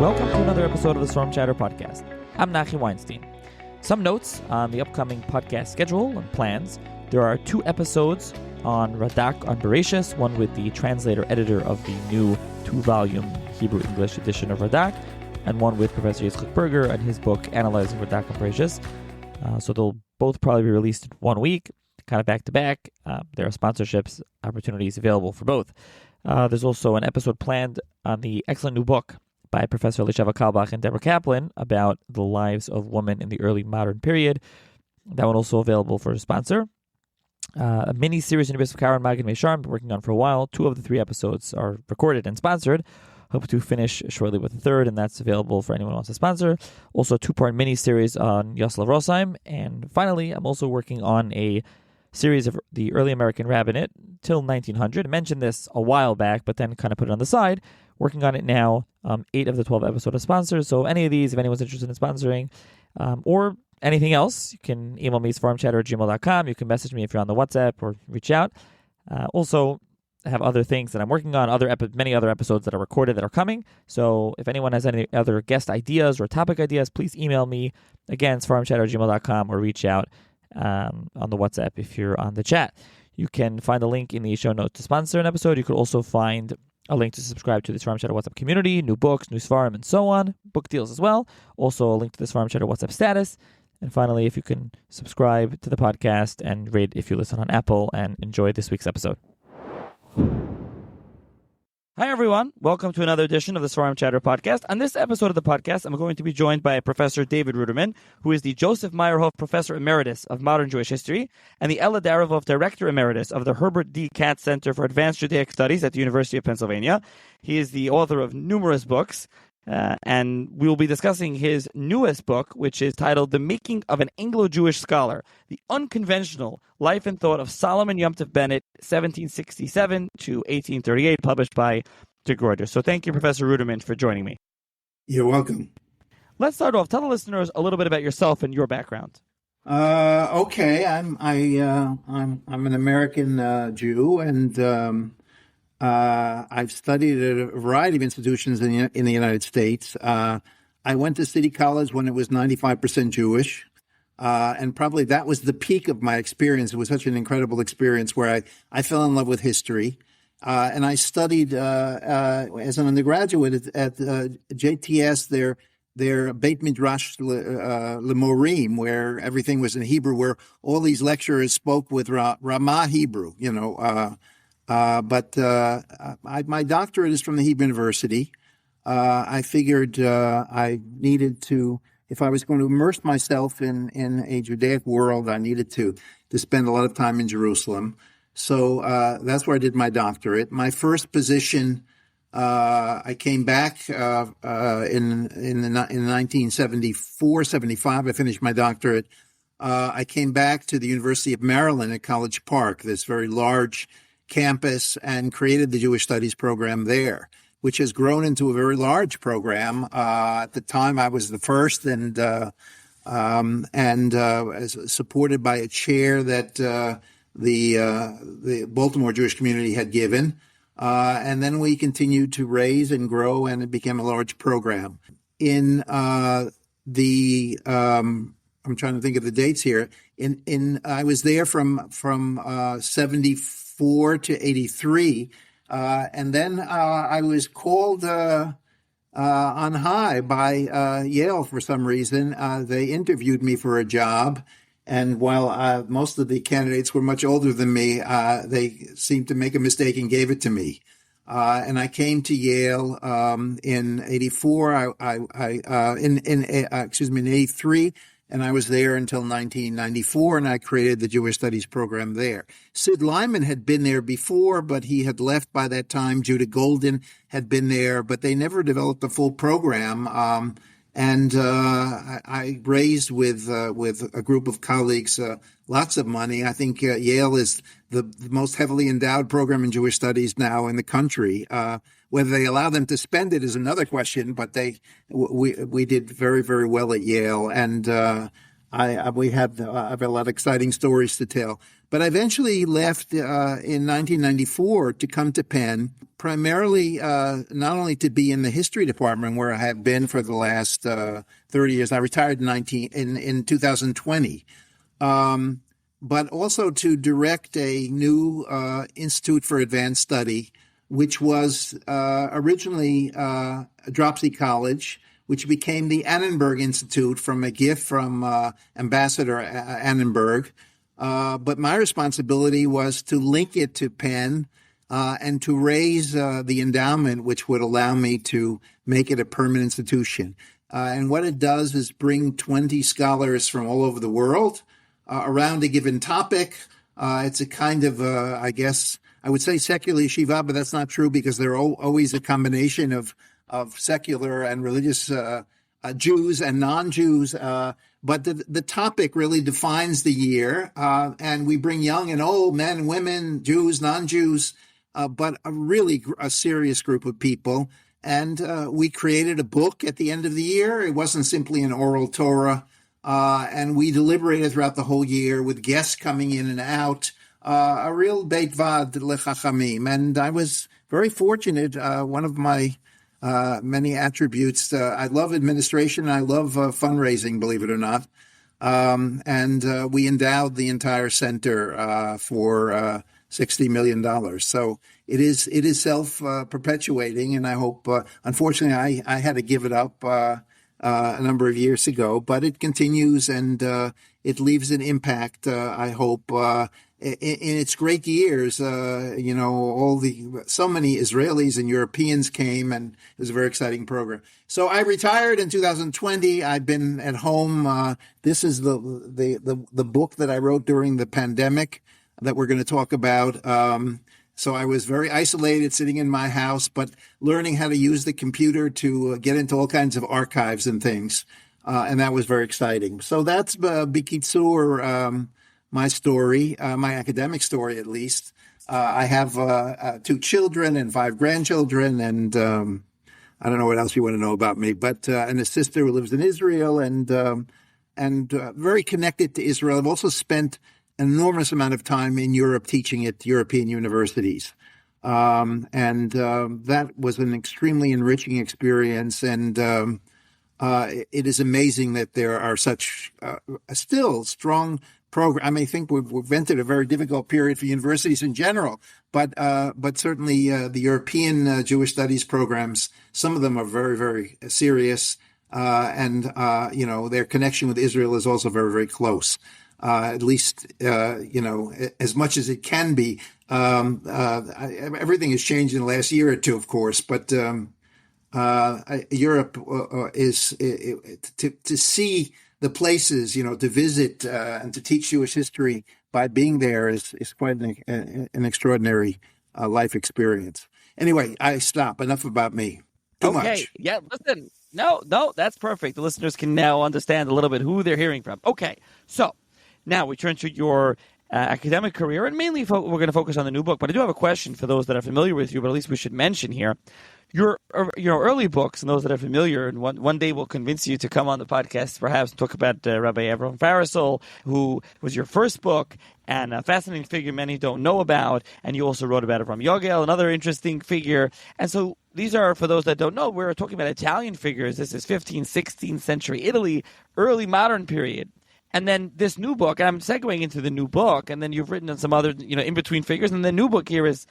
Welcome to another episode of the Storm Chatter Podcast. I'm Nachi Weinstein. Some notes on the upcoming podcast schedule and plans. There are 2 episodes on Radak on Bereshis, one with the translator-editor of the new 2-volume Hebrew-English edition of Radak, and one with Professor Yitzchak Berger and his book Analyzing Radak on Bereshis. So they'll both probably be released in 1 week, kind of back-to-back. There are sponsorships opportunities available for both. There's also an episode planned on the excellent new book by Professor Elisheva Kalbach and Deborah Kaplan about the lives of women in the early modern period. That one also available for a sponsor. A mini-series in the of Karen Magid Meishar I've been working on for a while. 2 of the 3 episodes are recorded and sponsored. Hope to finish shortly with the 3rd, and that's available for anyone who wants to sponsor. Also a 2-part mini-series on Yoslav Rosheim. And finally, I'm also working on a series of the early American rabbinate till 1900. I mentioned this a while back, but then kind of put it on the side. Working on it now. 8 of the 12 episodes are sponsors. So any of these, if anyone's interested in sponsoring, or anything else, you can email me, sfarmchatter@gmail.com. You can message me if you're on the WhatsApp or reach out. Also, I have other things that I'm working on, many other episodes that are recorded that are coming. So if anyone has any other guest ideas or topic ideas, please email me. Again, sfarmchatter@gmail.com, or reach out on the WhatsApp if you're on the chat. You can find a link in the show notes to sponsor an episode. You could also find a link to subscribe to the Sfarm Chatter WhatsApp community, new books, new Sfarim, and so on. Book deals as well. Also a link to the Sfarm Chatter WhatsApp status. And finally, if you can subscribe to the podcast and rate if you listen on Apple, and enjoy this week's episode. Hi, everyone. Welcome to another edition of the Sfarim Chatter Podcast. On this episode of the podcast, I'm going to be joined by Professor David Ruderman, who is the Joseph Meyerhoff Professor Emeritus of Modern Jewish History and the Ella Daravoff Director Emeritus of the Herbert D. Katz Center for Advanced Judaic Studies at the University of Pennsylvania. He is the author of numerous books, and we will be discussing his newest book, which is titled The Making of an Anglo-Jewish Scholar, The Unconventional Life and Thought of Solomon Yom Tov Bennett, 1767 to 1838, published by Dick Reuters. So thank you, Professor Ruderman, for joining me. You're welcome. Let's start off. Tell the listeners a little bit about yourself and your background. Okay, I'm an American Jew, and I've studied at a variety of institutions in the United States. I went to City College when it was 95% Jewish, and probably that was the peak of my experience. It was such an incredible experience where I fell in love with history. And I studied as an undergraduate at JTS, their Beit Midrash Lemorim, where everything was in Hebrew, where all these lecturers spoke with Ramah Hebrew, But my doctorate is from the Hebrew University. I figured I needed to, if I was going to immerse myself in a Judaic world, I needed to spend a lot of time in Jerusalem. So that's where I did my doctorate. My first position, I came back in 1974, 75. I finished my doctorate. I came back to the University of Maryland at College Park, this very large campus, and created the Jewish Studies program there, which has grown into a very large program. At the time, I was the first, and supported by a chair that the Baltimore Jewish community had given. And then we continued to raise and grow, and it became a large program. In I'm trying to think of the dates here. I was there from 74 to 83, and then I was called on high by Yale for some reason. They interviewed me for a job, and while most of the candidates were much older than me, they seemed to make a mistake and gave it to me. And I came to Yale in 84. In 83. And I was there until 1994, and I created the Jewish Studies program there. Sid Lyman had been there before, but he had left by that time. Judah Golden had been there, but they never developed a full program. I raised with a group of colleagues lots of money. I think Yale is the most heavily endowed program in Jewish Studies now in the country. Whether they allow them to spend it is another question, but we did very, very well at Yale, and I have a lot of exciting stories to tell. But I eventually left in 1994 to come to Penn, primarily not only to be in the history department where I have been for the last 30 years. I retired in 2020. But also to direct a new Institute for Advanced Study, which was originally Dropsy College, which became the Annenberg Institute from a gift from Ambassador Annenberg. But my responsibility was to link it to Penn and to raise the endowment, which would allow me to make it a permanent institution. And what it does is bring 20 scholars from all over the world around a given topic. It's a kind of, I guess, I would say secular yeshiva, but that's not true because they're always a combination of secular and religious Jews and non-Jews. But the topic really defines the year, and we bring young and old, men and women, Jews, non-Jews, but a serious group of people. And we created a book at the end of the year. It wasn't simply an oral Torah. And we deliberated throughout the whole year with guests coming in and out, a real Beit Vad Lechachamim. And I was very fortunate. One of my many attributes, I love administration. I love fundraising, believe it or not. And we endowed the entire center for $60 million. So it is self-perpetuating. And I hope, unfortunately, I had to give it up a number of years ago, but it continues and it leaves an impact, I hope, in its great years. So many Israelis and Europeans came, and it was a very exciting program. So I retired in 2020. I've been at home. This is the book that I wrote during the pandemic that we're going to talk about. So I was very isolated, sitting in my house, but learning how to use the computer to get into all kinds of archives and things. And that was very exciting. So that's B'Kitzur, my story, my academic story, at least. I have 2 children and 5 grandchildren, and I don't know what else you want to know about me, but and a sister who lives in Israel, and very connected to Israel. I've also spent an enormous amount of time in Europe teaching at European universities. And that was an extremely enriching experience. And it is amazing that there are such still strong programs. I mean, I think we've entered a very difficult period for universities in general, but certainly the European Jewish studies programs, some of them are very, very serious. And their connection with Israel is also very, very close. At least, as much as it can be. Everything has changed in the last year or two, of course, but Europe is to see the places, to visit and to teach Jewish history by being there is quite an extraordinary life experience. Anyway, I stop. Enough about me. Too much. Yeah, listen. No, that's perfect. The listeners can now understand a little bit who they're hearing from. Okay, so now we turn to your academic career, and mainly we're going to focus on the new book. But I do have a question for those that are familiar with you, but at least we should mention here. Your early books, and those that are familiar, and one day we'll convince you to come on the podcast, perhaps talk about Rabbi Avram Farisol, who was your first book, and a fascinating figure many don't know about, and you also wrote about Avram Yogel, another interesting figure. And so these are, for those that don't know, we're talking about Italian figures. This is 15th, 16th century Italy, early modern period. And then this new book, and I'm segueing into the new book, and then you've written on some other, in-between figures, and the new book here is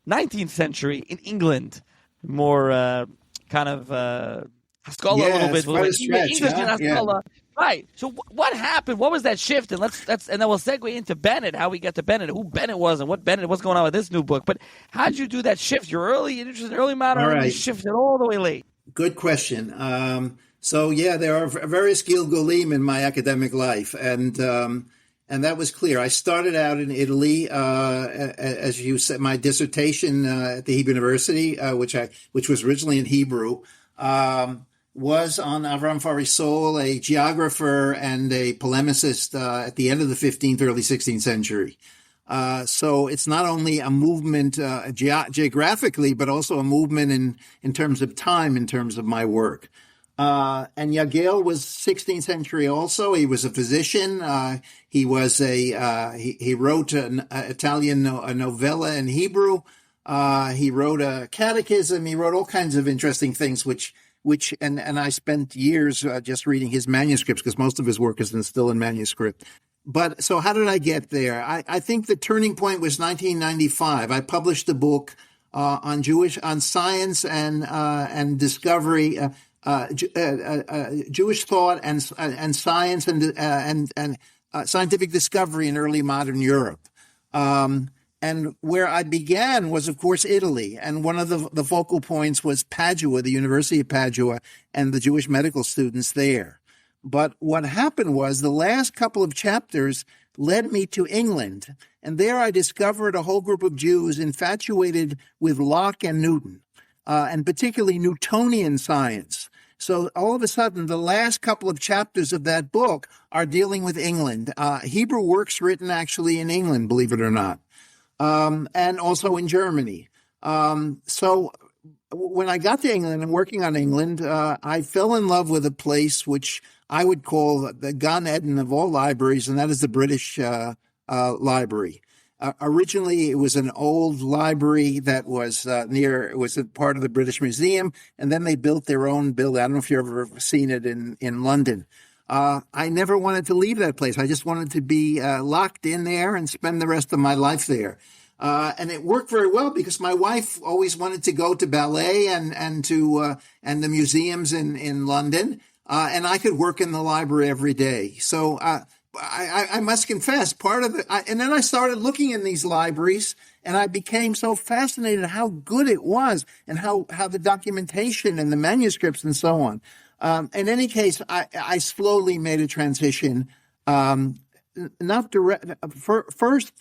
19th century in England, more kind of Haskalah a little bit. Quite a stretch, English and Haskalah. Yeah. Right. So what happened? What was that shift? And and then we'll segue into Bennett, how we get to Bennett, who Bennett was, and what's going on with this new book. But how did you do that shift? You're interested in early modern, and you shifted all the way late. Good question. So there are various Gilgulim in my academic life, and that was clear. I started out in Italy, as you said, my dissertation at the Hebrew University, which was originally in Hebrew, was on Avram Farisol, a geographer and a polemicist at the end of the 15th, early 16th century. So it's not only a movement geographically, but also a movement in terms of time, in terms of my work. And Yagiel was 16th century also. He was a physician. He wrote an Italian novella in Hebrew. He wrote a catechism. He wrote all kinds of interesting things, and I spent years just reading his manuscripts because most of his work is still in manuscript. But so how did I get there? I think the turning point was 1995. I published a book on science and discovery, Jewish thought and science and scientific discovery in early modern Europe. And where I began was, of course, Italy. And one of the focal points was Padua, the University of Padua, and the Jewish medical students there. But what happened was the last couple of chapters led me to England. And there I discovered a whole group of Jews infatuated with Locke and Newton, and particularly Newtonian science. So all of a sudden, the last couple of chapters of that book are dealing with England. Hebrew works written actually in England, believe it or not. And also in Germany. So when I got to England and working on England, I fell in love with a place which I would call the Gan Eden of all libraries, and that is the British Library. Originally, it was an old library that was it was a part of the British Museum, and then they built their own building. I don't know if you've ever seen it in London. I never wanted to leave that place. I just wanted to be locked in there and spend the rest of my life there. And it worked very well because my wife always wanted to go to ballet and the museums in London, and I could work in the library every day. So I must confess, part of it. And then I started looking in these libraries, and I became so fascinated how good it was, and how the documentation and the manuscripts and so on. In any case, I slowly made a transition, not direct, first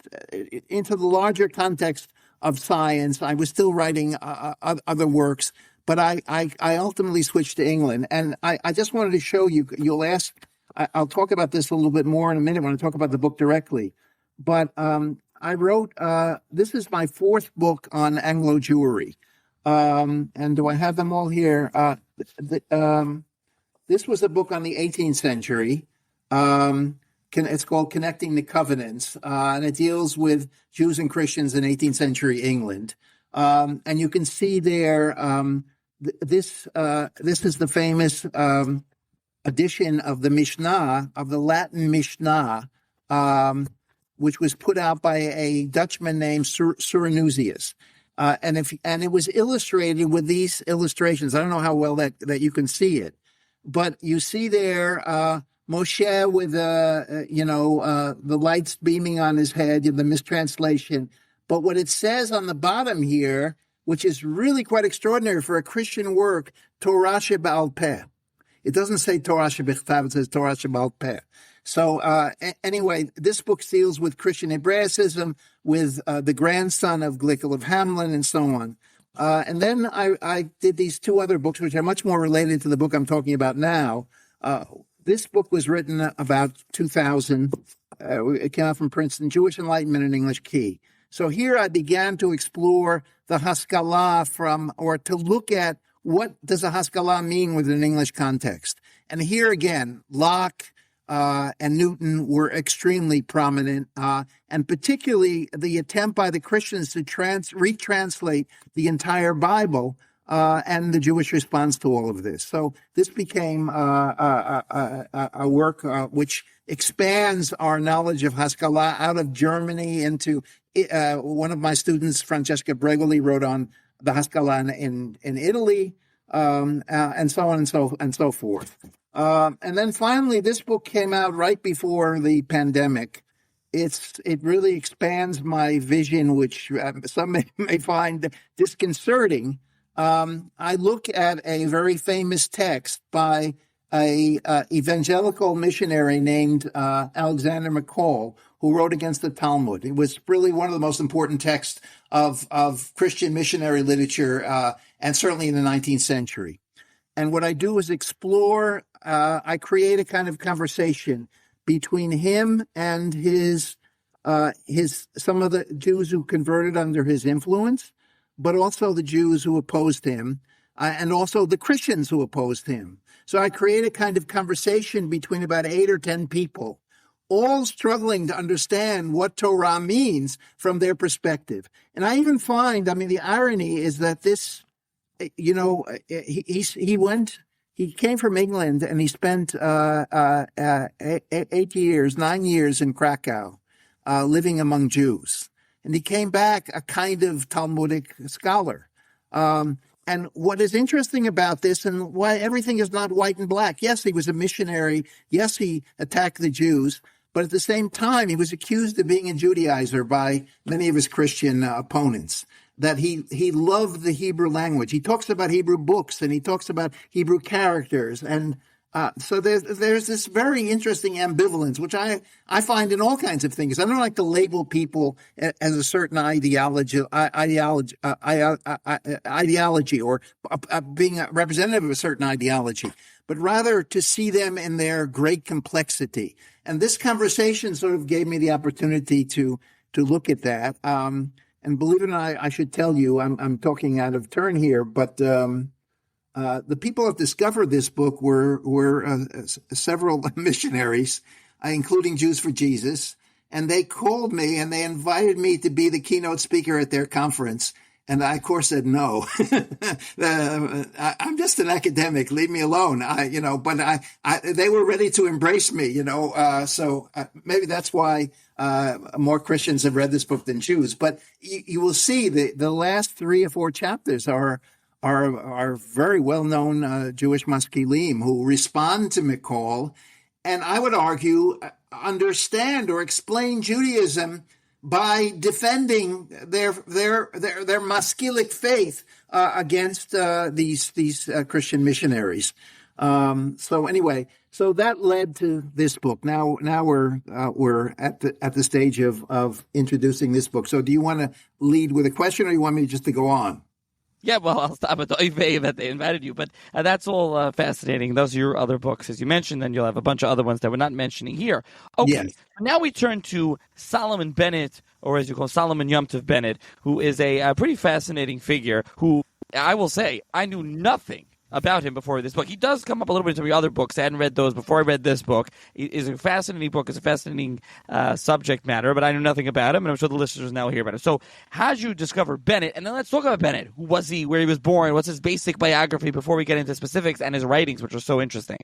into the larger context of science. I was still writing other works, but I ultimately switched to England. And I just wanted to show you, you'll ask, I'll talk about this a little bit more in a minute when I talk about the book directly. But I wrote, this is my fourth book on Anglo Jewry. And do I have them all here? This was a book on the 18th century. It's called Connecting the Covenants, and it deals with Jews and Christians in 18th century England. And you can see there, this is the famous edition of the Mishnah, of the Latin Mishnah, which was put out by a Dutchman named Surenusius. And it was illustrated with these illustrations. I don't know how well that you can see it. But you see there Moshe with the lights beaming on his head, the mistranslation. But what it says on the bottom here, which is really quite extraordinary for a Christian work, Torah Sheba'al Peh. It doesn't say Torah Shebichtav, it says Torah Sheba'al Peh. So anyway, this book deals with Christian Hebraicism, with the grandson of Glickl of Hamlin, and so on. And then I did these two other books, which are much more related to the book I'm talking about now. This book was written about 2000. It came out from Princeton, Jewish Enlightenment and English Key. So here I began to explore the Haskalah or to look at what does a Haskalah mean within an English context. And here again, Locke and Newton were extremely prominent, and particularly the attempt by the Christians to retranslate the entire Bible and the Jewish response to all of this. So this became a work which expands our knowledge of Haskalah out of Germany into one of my students, Francesca Bregoli, wrote on the Haskalah in Italy, and so on and so forth. And then finally, this book came out right before the pandemic. It really expands my vision, which some may find disconcerting. I look at a very famous text by a evangelical missionary named Alexander McCall, who wrote against the Talmud. It was really one of the most important texts of Christian missionary literature, and certainly in the 19th century. And what I do is explore, I create a kind of conversation between him and some of the Jews who converted under his influence, but also the Jews who opposed him. and also the Christians who opposed him. So I created a kind of conversation between about 8 or 10 people, all struggling to understand what Torah means from their perspective. And I even find, the irony is that this, he came from England and he spent 9 years in Krakow, living among Jews. And he came back a kind of Talmudic scholar. And what is interesting about this and why everything is not white and black. Yes, he was a missionary. Yes, he attacked the Jews. But at the same time, he was accused of being a Judaizer by many of his Christian opponents, that he loved the Hebrew language. He talks about Hebrew books and he talks about Hebrew characters. And so there's this very interesting ambivalence, which I find in all kinds of things. I don't like to label people as a certain ideology or being a representative of a certain ideology, but rather to see them in their great complexity. And this conversation sort of gave me the opportunity to look at that. And believe it or not, I should tell you, I'm talking out of turn here, but the people that discovered this book were several missionaries, including Jews for Jesus, and they called me and they invited me to be the keynote speaker at their conference. And I, of course, said no. I'm just an academic. Leave me alone. But they were ready to embrace me. So maybe that's why more Christians have read this book than Jews. But you will see the last 3 or 4 chapters are very well known Jewish maskilim who respond to McCall, and I would argue understand or explain Judaism by defending their maskilic faith against these Christian missionaries. So that led to this book. Now we're at the stage of introducing this book. So do you want to lead with a question, or you want me just to go on? Yeah, well, I'll stop at the Oivei that they invited you, but that's all fascinating. Those are your other books, as you mentioned, then you'll have a bunch of other ones that we're not mentioning here. Okay, yes. Now we turn to Solomon Bennett, or as you call Solomon Yom Tov Bennett, who is a pretty fascinating figure who, I will say, I knew nothing about him before this book. He does come up a little bit in some of your other books. I hadn't read those before I read this book. It is a fascinating book. It's a fascinating subject matter, but I knew nothing about him, and I'm sure the listeners now hear about it. So how did you discover Bennett? And then let's talk about Bennett. Who was he? Where he was born? What's his basic biography before we get into specifics and his writings, which are so interesting?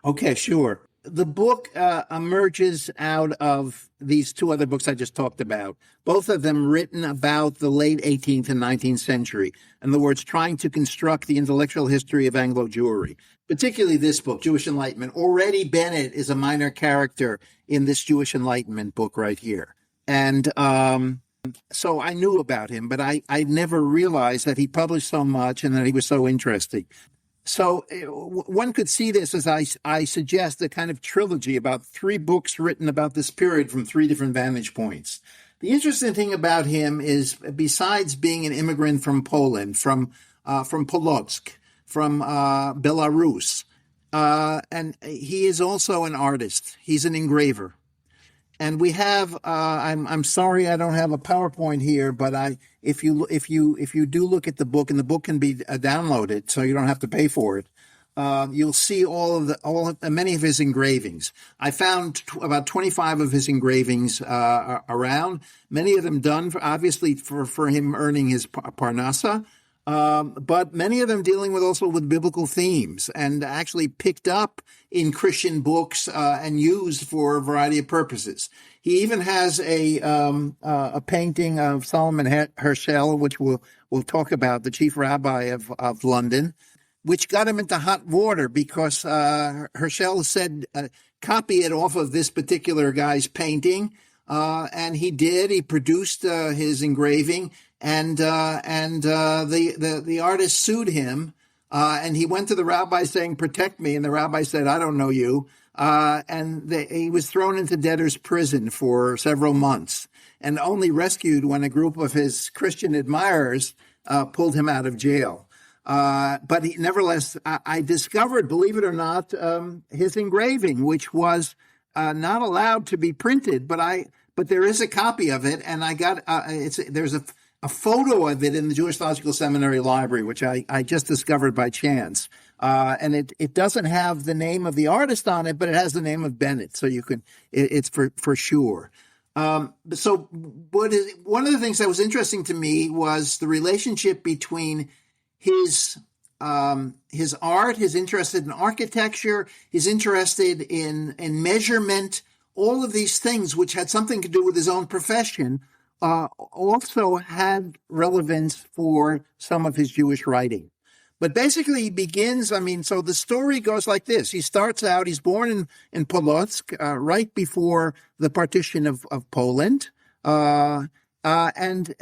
Okay, sure. The book emerges out of these 2 other books I just talked about, both of them written about the late 18th and 19th century. In other words, trying to construct the intellectual history of Anglo Jewry, particularly this book, Jewish Enlightenment. Already Bennett is a minor character in this Jewish Enlightenment book right here. And so I knew about him, but I never realized that he published so much and that he was so interesting. So one could see this as I suggest a kind of trilogy about 3 books written about this period from 3 different vantage points. The interesting thing about him is, besides being an immigrant from Poland, from Polotsk, from Belarus, and he is also an artist. He's an engraver. And we have I'm sorry I don't have a PowerPoint here, but if you do look at the book, and the book can be downloaded, so you don't have to pay for it, you'll see many of his engravings. I found about 25 of his engravings around. Many of them done obviously for him earning his parnasa. But many of them dealing with biblical themes, and actually picked up in Christian books and used for a variety of purposes. He even has a painting of Solomon Herschel, which we'll talk about, the chief rabbi of London, which got him into hot water because Herschel said, copy it off of this particular guy's painting. And he did. He produced his engraving, and the artist sued him, and he went to the rabbi saying, "Protect me." And the rabbi said, "I don't know you." He was thrown into debtor's prison for several months, and only rescued when a group of his Christian admirers pulled him out of jail. But nevertheless, I discovered, believe it or not, his engraving, which was not allowed to be printed, but there is a copy of it, and I got there's a photo of it in the Jewish Theological Seminary library, which I just discovered by chance. And it doesn't have the name of the artist on it, but it has the name of Bennett. So it's for sure. So one of the things that was interesting to me was the relationship between his art, his interest in architecture, his interested in measurement, all of these things which had something to do with his own profession, also had relevance for some of his Jewish writing. But basically he begins, so the story goes like this. He starts out, he's born in Polotsk, right before the partition of Poland. And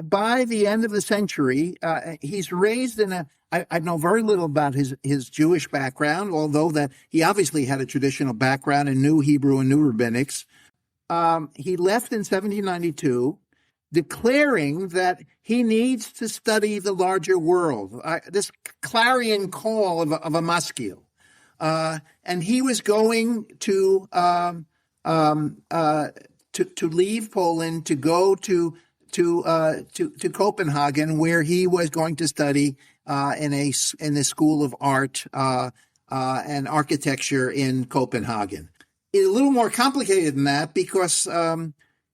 by the end of the century, he's raised in I know very little about his Jewish background, although that he obviously had a traditional background and knew Hebrew and knew rabbinics. He left in 1792, declaring that he needs to study the larger world, this clarion call of a maskil. And he was going to leave Poland to go to Copenhagen, where he was going to study in the School of Art and Architecture in Copenhagen. It's a little more complicated than that, because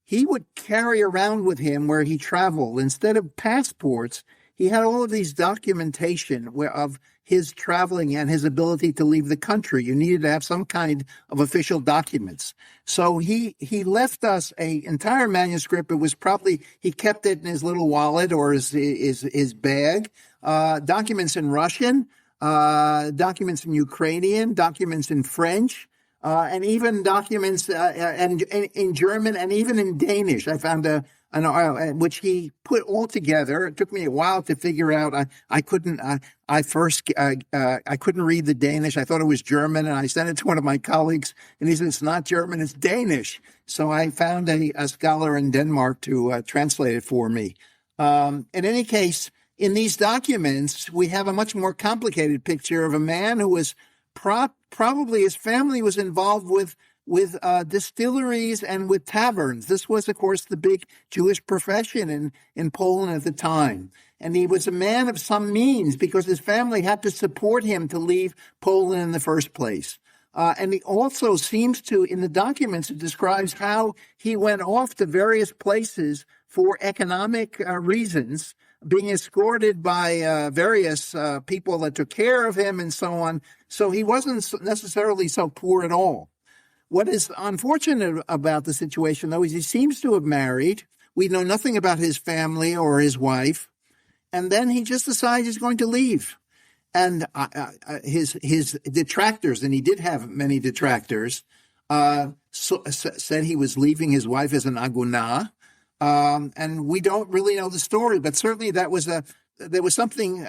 he would carry around with him where he traveled, instead of passports, he had all of these documentation of his traveling and his ability to leave the country. You needed to have some kind of official documents. So he left us an entire manuscript. It was probably, he kept it in his little wallet or his bag. Documents in Russian, documents in Ukrainian, documents in French, and even documents in German and even in Danish. I found which he put all together. It took me a while to figure out. I couldn't read the Danish. I thought it was German, and I sent it to one of my colleagues, and he said, it's not German, it's Danish. So I found a scholar in Denmark to translate it for me. In any case, in these documents, we have a much more complicated picture of a man who was probably his family was involved with distilleries and with taverns. This was, of course, the big Jewish profession in Poland at the time. And he was a man of some means because his family had to support him to leave Poland in the first place. And he also seems to, in the documents, it describes how he went off to various places for economic reasons, being escorted by various people that took care of him and so on. So he wasn't necessarily so poor at all. What is unfortunate about the situation, though, is he seems to have married. We know nothing about his family or his wife. And then he just decides he's going to leave. And his detractors, and he did have many detractors, said he was leaving his wife as an aguna. And we don't really know the story, but certainly there was something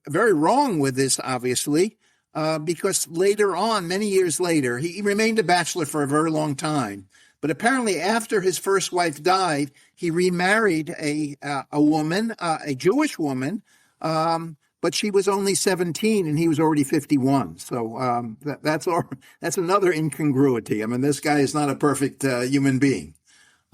very wrong with this, obviously, because later on, many years later, he remained a bachelor for a very long time. But apparently, after his first wife died, he remarried a woman, a Jewish woman, but she was only 17 and he was already 51. So that's another incongruity. I mean, this guy is not a perfect human being.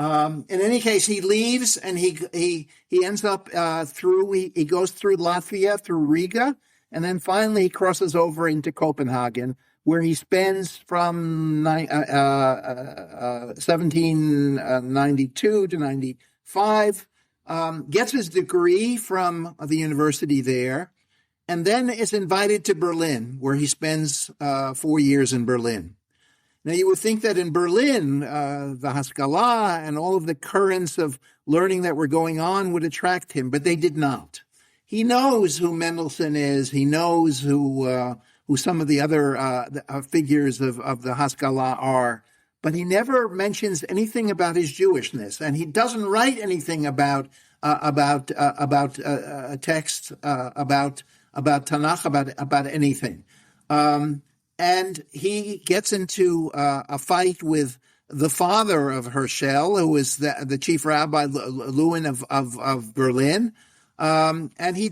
In any case, he leaves and he ends up he goes through Latvia, through Riga, and then finally he crosses over into Copenhagen, where he spends from 1792 to 95, gets his degree from the university there, and then is invited to Berlin, where he spends 4 years in Berlin. Now, you would think that in Berlin, the Haskalah and all of the currents of learning that were going on would attract him, but they did not. He knows who Mendelssohn is. He knows who some of the other figures of the Haskalah are, but he never mentions anything about his Jewishness, and he doesn't write anything about texts, about Tanakh, about anything. And he gets into a fight with the father of Herschel, who is the chief rabbi, Lewin of Berlin. And he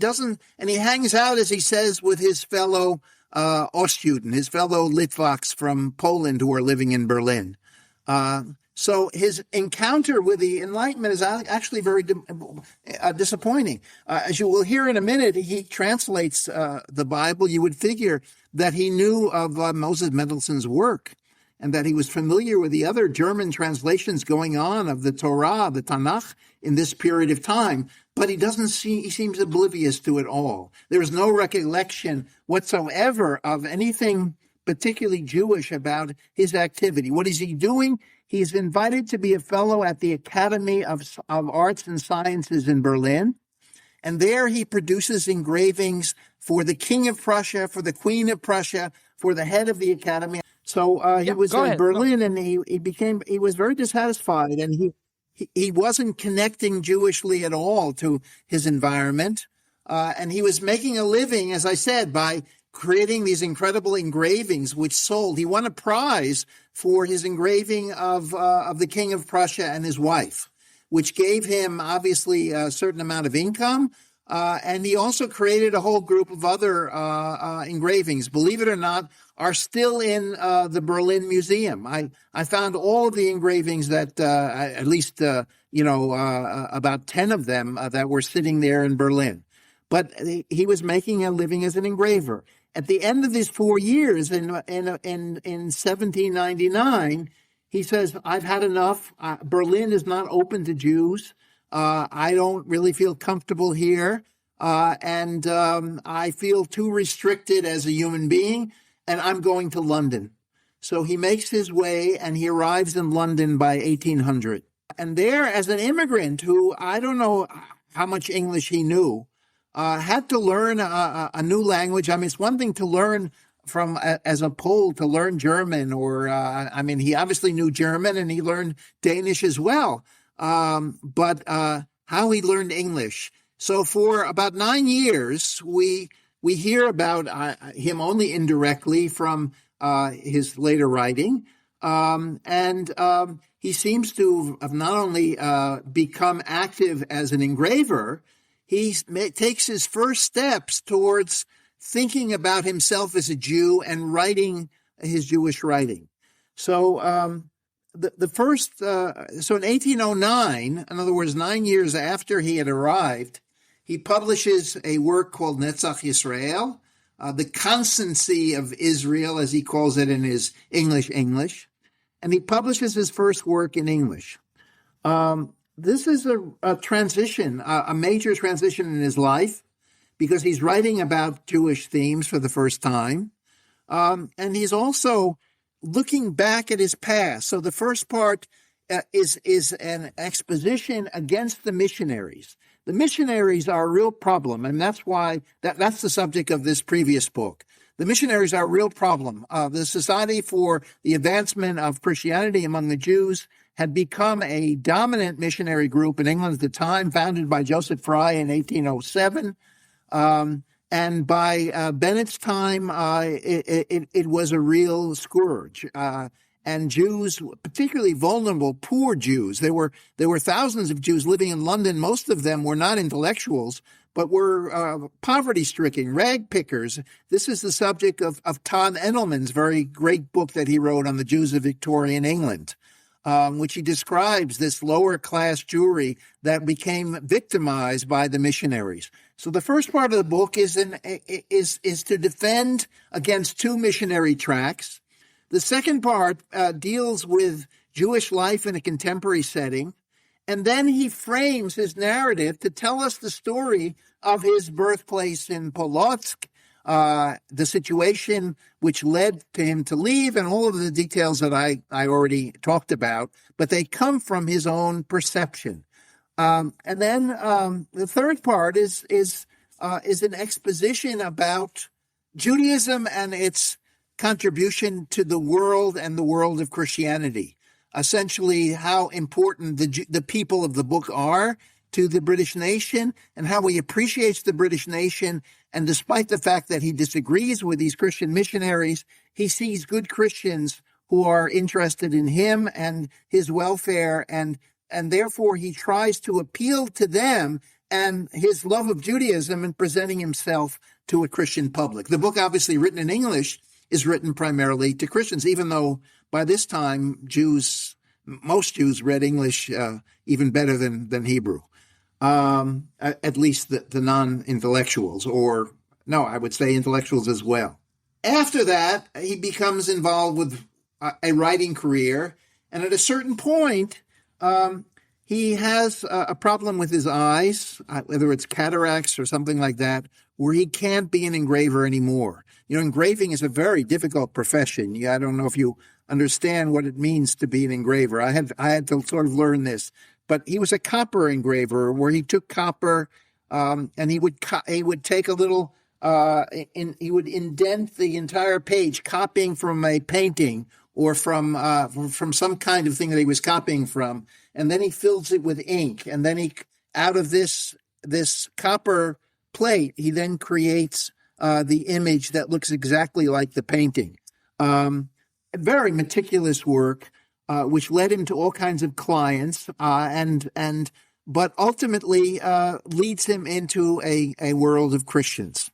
hangs out, as he says, with his fellow Ostjuden, his fellow Litvaks from Poland who are living in Berlin. So his encounter with the Enlightenment is actually very disappointing. As you will hear in a minute, he translates the Bible. You would figure that he knew of Moses Mendelssohn's work and that he was familiar with the other German translations going on of the Torah, the Tanakh, in this period of time. But he seems oblivious to it all. There is no recollection whatsoever of anything particularly Jewish about his activity. What is he doing? He's invited to be a fellow at the Academy of Arts and Sciences in Berlin. And there he produces engravings for the King of Prussia, for the Queen of Prussia, for the head of the Academy. So he was in Berlin, and he was very dissatisfied, and he wasn't connecting Jewishly at all to his environment. And he was making a living, as I said, by creating these incredible engravings which sold. He won a prize for his engraving of the King of Prussia and his wife, which gave him obviously a certain amount of income. And he also created a whole group of other engravings, believe it or not, are still in the Berlin Museum. I found all of the engravings that, at least, about 10 of them that were sitting there in Berlin. But he was making a living as an engraver. At the end of his 4 years, in 1799, he says, "I've had enough. Berlin is not open to Jews. I don't really feel comfortable here, and I feel too restricted as a human being, and I'm going to London." So he makes his way, and he arrives in London by 1800. And there, as an immigrant who, I don't know how much English he knew, had to learn a new language. I mean, it's one thing to learn as a Pole, to learn German, or, he obviously knew German, and he learned Danish as well. But how he learned English. So for about 9 years, we hear about him only indirectly from his later writing. He seems to have not only become active as an engraver, he takes his first steps towards thinking about himself as a Jew and writing his Jewish writing. So so in 1809, in other words, 9 years after he had arrived, he publishes a work called Netzach Yisrael, the constancy of Israel, as he calls it in his English, and he publishes his first work in English. This is a transition, a major transition in his life, because he's writing about Jewish themes for the first time, and he's also looking back at his past. So the first part is an exposition against the missionaries. The missionaries are a real problem, and that's why that's the subject of this previous book. The missionaries are a real problem. The Society for the Advancement of Christianity Among the Jews had become a dominant missionary group in England at the time, founded by Joseph Fry in 1807. And by Bennett's time, it was a real scourge. And Jews, particularly vulnerable, poor Jews, there were thousands of Jews living in London. Most of them were not intellectuals, but were poverty-stricken, rag pickers. This is the subject of Todd Endelman's very great book that he wrote on the Jews of Victorian England, which he describes this lower-class Jewry that became victimized by the missionaries. So the first part of the book is to defend against two missionary tracts. The second part deals with Jewish life in a contemporary setting, and then he frames his narrative to tell us the story of his birthplace in Polotsk, the situation which led to him to leave, and all of the details that I already talked about, but they come from his own perception. And then the third part is an exposition about Judaism and its contribution to the world and the world of Christianity. Essentially, how important the people of the book are to the British nation, and how he appreciates the British nation. And despite the fact that he disagrees with these Christian missionaries, he sees good Christians who are interested in him and his welfare, and therefore he tries to appeal to them and his love of Judaism in presenting himself to a Christian public. The book, obviously written in English, is written primarily to Christians, even though by this time Jews most Jews read English even better than Hebrew, at least the non-intellectuals, or no, I would say intellectuals as well. After that, he becomes involved with a writing career, and at a certain point, he has a problem with his eyes, whether it's cataracts or something like that, where he can't be an engraver anymore. Engraving is a very difficult profession. I don't know if you understand what it means to be an engraver. I had to sort of learn this, but he was a copper engraver, where he took copper and he would take a little he would indent the entire page, copying from a painting or from some kind of thing that he was copying from, and then he fills it with ink, and then out of this copper plate, he then creates the image that looks exactly like the painting. Very meticulous work, which led him to all kinds of clients, but ultimately leads him into a world of Christians.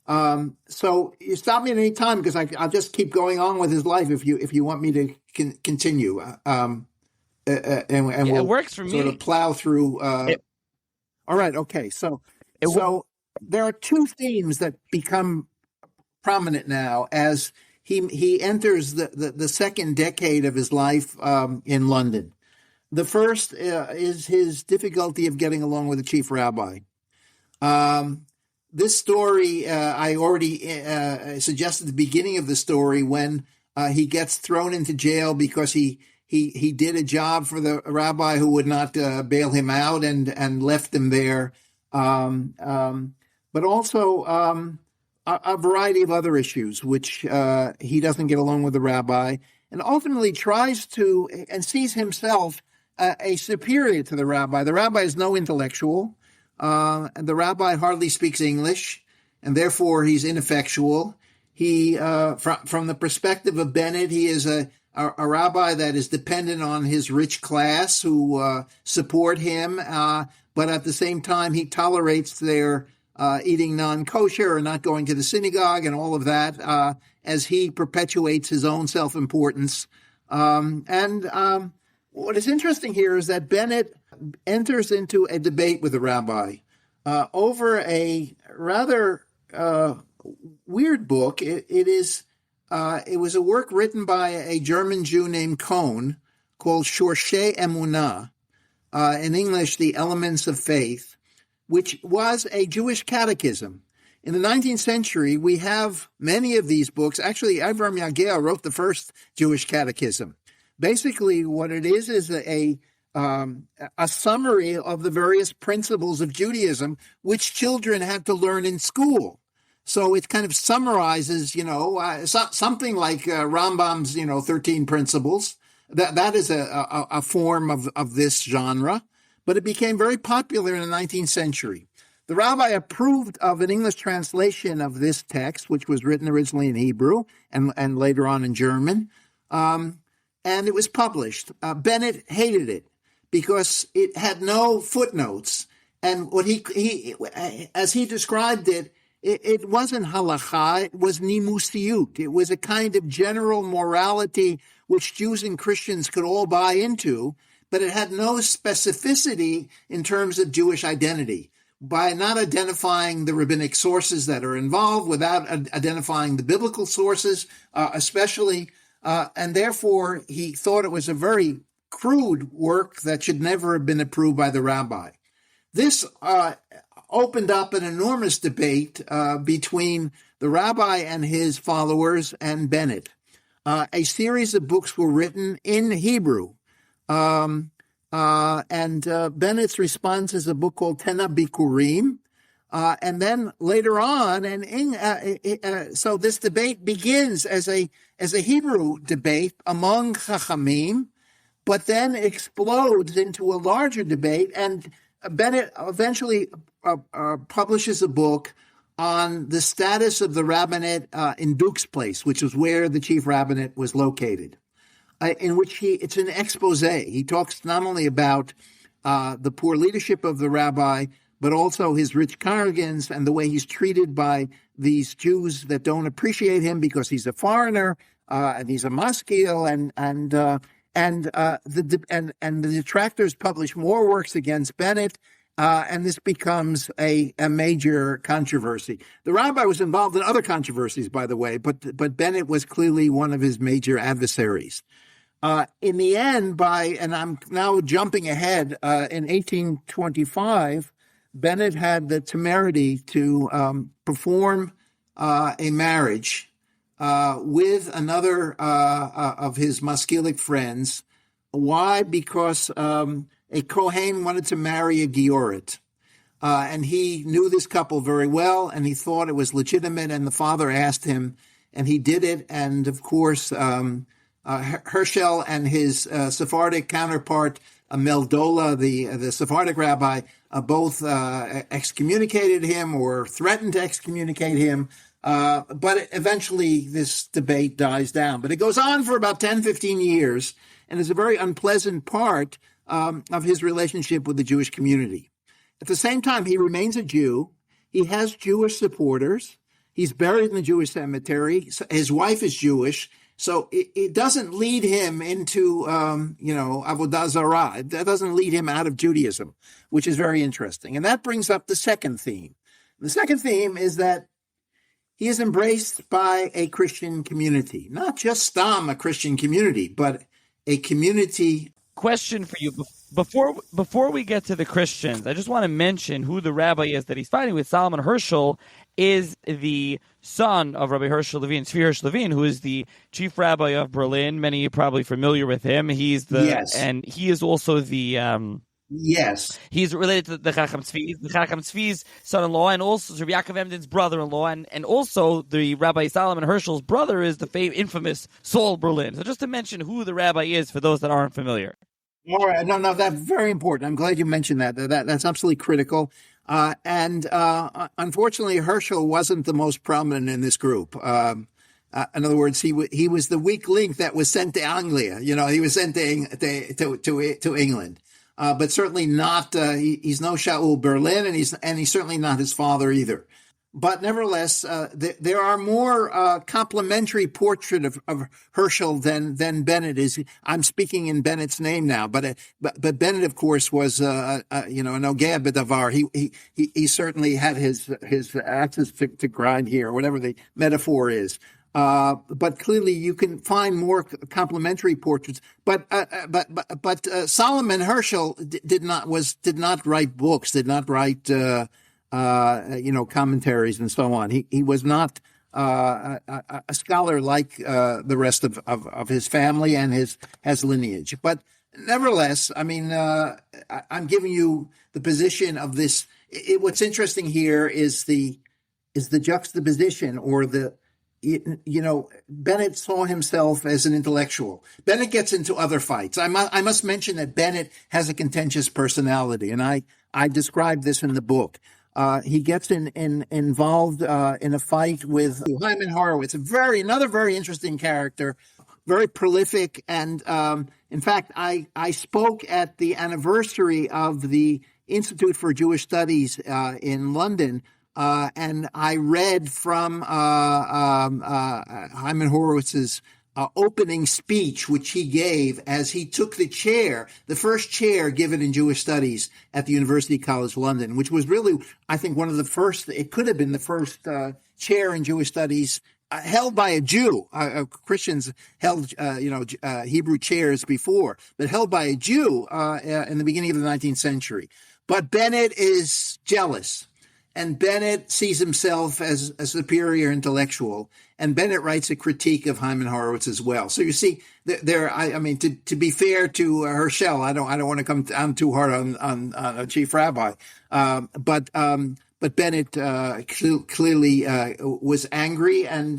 So you stop me at any time, because I'll just keep going on with his life if you want me to continue. And we'll it works for sort me. of plow through. All right, okay. So there are two themes that become prominent now as he enters the second decade of his life in London. The first is his difficulty of getting along with the chief rabbi. This story, I already suggested at the beginning of the story, when he gets thrown into jail because he did a job for the rabbi who would not bail him out and left him there. But also a variety of other issues, which he doesn't get along with the rabbi, and ultimately tries to and sees himself a superior to the rabbi. The rabbi is no intellectual. And the rabbi hardly speaks English, and therefore he's ineffectual. He, from the perspective of Bennett, he is a rabbi that is dependent on his rich class who support him, but at the same time he tolerates their eating non-kosher or not going to the synagogue and all of that as he perpetuates his own self-importance. What is interesting here is that Bennett enters into a debate with the rabbi over a rather weird book. It was a work written by a German Jew named Cohn called Shorshei Emunah, in English, The Elements of Faith, which was a Jewish catechism. In the 19th century, we have many of these books. Actually, Avram Yagel wrote the first Jewish catechism. Basically, what it is a summary of the various principles of Judaism, which children had to learn in school. So it kind of summarizes, something like Rambam's, 13 principles. That is a form of this genre, but it became very popular in the 19th century. The rabbi approved of an English translation of this text, which was written originally in Hebrew and later on in German. And it was published. Bennett hated it because it had no footnotes. And what he as he described it, it wasn't halacha, it was nimusiyut. It was a kind of general morality which Jews and Christians could all buy into, but it had no specificity in terms of Jewish identity. By not identifying the rabbinic sources that are involved, without identifying the biblical sources, especially, and therefore he thought it was a very crude work that should never have been approved by the rabbi. This opened up an enormous debate between the rabbi and his followers and Bennett. A series of books were written in Hebrew. And Bennett's response is a book called Tena Bikurim. And then later on, so this debate begins as a Hebrew debate among Chachamim, but then explodes into a larger debate. And Bennett eventually publishes a book on the status of the rabbinate in Duke's Place, which is where the chief rabbinate was located. In which it's an expose. He talks not only about the poor leadership of the rabbi, but also his rich congregants and the way he's treated by these Jews that don't appreciate him because he's a foreigner and he's a maskil, and and the detractors publish more works against Bennett, and this becomes a major controversy. The rabbi was involved in other controversies, by the way, but Bennett was clearly one of his major adversaries. In the end, and I'm now jumping ahead, in 1825, Bennett had the temerity to perform a marriage with another of his Maskilic friends. Why? Because a Kohen wanted to marry a Giorit. And he knew this couple very well, and he thought it was legitimate, and the father asked him, and he did it. And of course, Herschel and his Sephardic counterpart, Meldola, the Sephardic rabbi, both excommunicated him or threatened to excommunicate him. But eventually this debate dies down. But it goes on for about 10, 15 years, and is a very unpleasant part of his relationship with the Jewish community. At the same time, he remains a Jew. He has Jewish supporters. He's buried in the Jewish cemetery. His wife is Jewish. So it doesn't lead him into, Avodah Zarah. That doesn't lead him out of Judaism, which is very interesting. And that brings up the second theme. The second theme is that he is embraced by a Christian community, not just Stam, a Christian community, but a community. Question for you. Before we get to the Christians, I just want to mention who the rabbi is that he's fighting with. Solomon Herschel is the son of Rabbi Herschel Levine, Tzvi Herschel Levine, who is the chief rabbi of Berlin. Many are probably familiar with him. And he is also the Yes. He's related to the Chacham Tzvi's son-in-law, and also Rabbi Yaakov Emden's brother-in-law, and also the Rabbi Solomon Herschel's brother is the infamous Saul Berlin. So just to mention who the rabbi is for those that aren't familiar. All right. No, that's very important. I'm glad you mentioned that. That's absolutely critical. And unfortunately, Herschel wasn't the most prominent in this group. In other words, he was the weak link that was sent to Anglia. He was sent to England. But certainly not. He's no Shaul Berlin, and he's certainly not his father either. But nevertheless, there are more complimentary portrait of Herschel than Bennett is. I'm speaking in Bennett's name now, but Bennett, of course, was an Ogea B'davar. He certainly had his axes to grind here, whatever the metaphor is. But clearly, you can find more complimentary portraits. But Solomon Herschel did not write books, did not write commentaries and so on. He was not a scholar like the rest of his family and his lineage. But nevertheless, I mean, I'm giving you the position of this. What's interesting here is the juxtaposition, or Bennett saw himself as an intellectual. Bennett gets into other fights. I must mention that Bennett has a contentious personality, and I described this in the book. He gets involved in a fight with Hyman Horowitz, another very interesting character, very prolific. And in fact, I spoke at the anniversary of the Institute for Jewish Studies in London, and I read from Hyman Horowitz's opening speech, which he gave as he took the chair, the first chair given in Jewish studies at the University College London, which was really, I think, one of the first, it could have been the first chair in Jewish studies held by a Jew. Christians held, Hebrew chairs before, but held by a Jew in the beginning of the 19th century. But Bennett is jealous. And Bennett sees himself as a superior intellectual, and Bennett writes a critique of Hyman Horowitz as well. So you see, to be fair to Herschel, I don't want to come down too hard on a chief rabbi, but Bennett clearly was angry and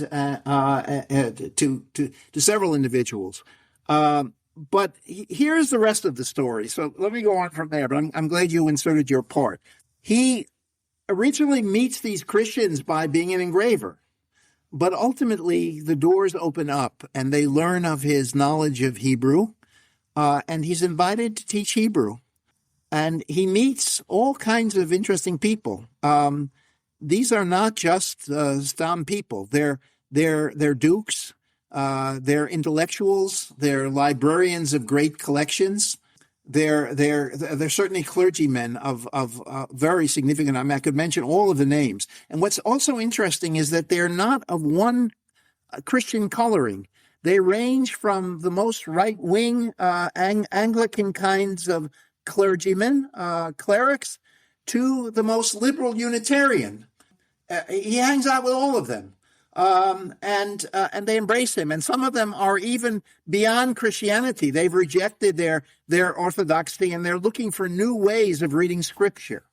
to several individuals. But here's the rest of the story. So let me go on from there. But I'm glad you inserted your part. He originally meets these Christians by being an engraver, but ultimately the doors open up and they learn of his knowledge of Hebrew, and he's invited to teach Hebrew. And he meets all kinds of interesting people. These are not just Stam people. They're dukes. They're intellectuals. They're librarians of great collections. They're certainly clergymen of very significant. I mean, I could mention all of the names. And what's also interesting is that they're not of one Christian coloring. They range from the most right-wing Anglican kinds of clergymen, clerics, to the most liberal Unitarian. He hangs out with all of them, and they embrace him. And some of them are even beyond Christianity. They've rejected their orthodoxy, and they're looking for new ways of reading Scripture.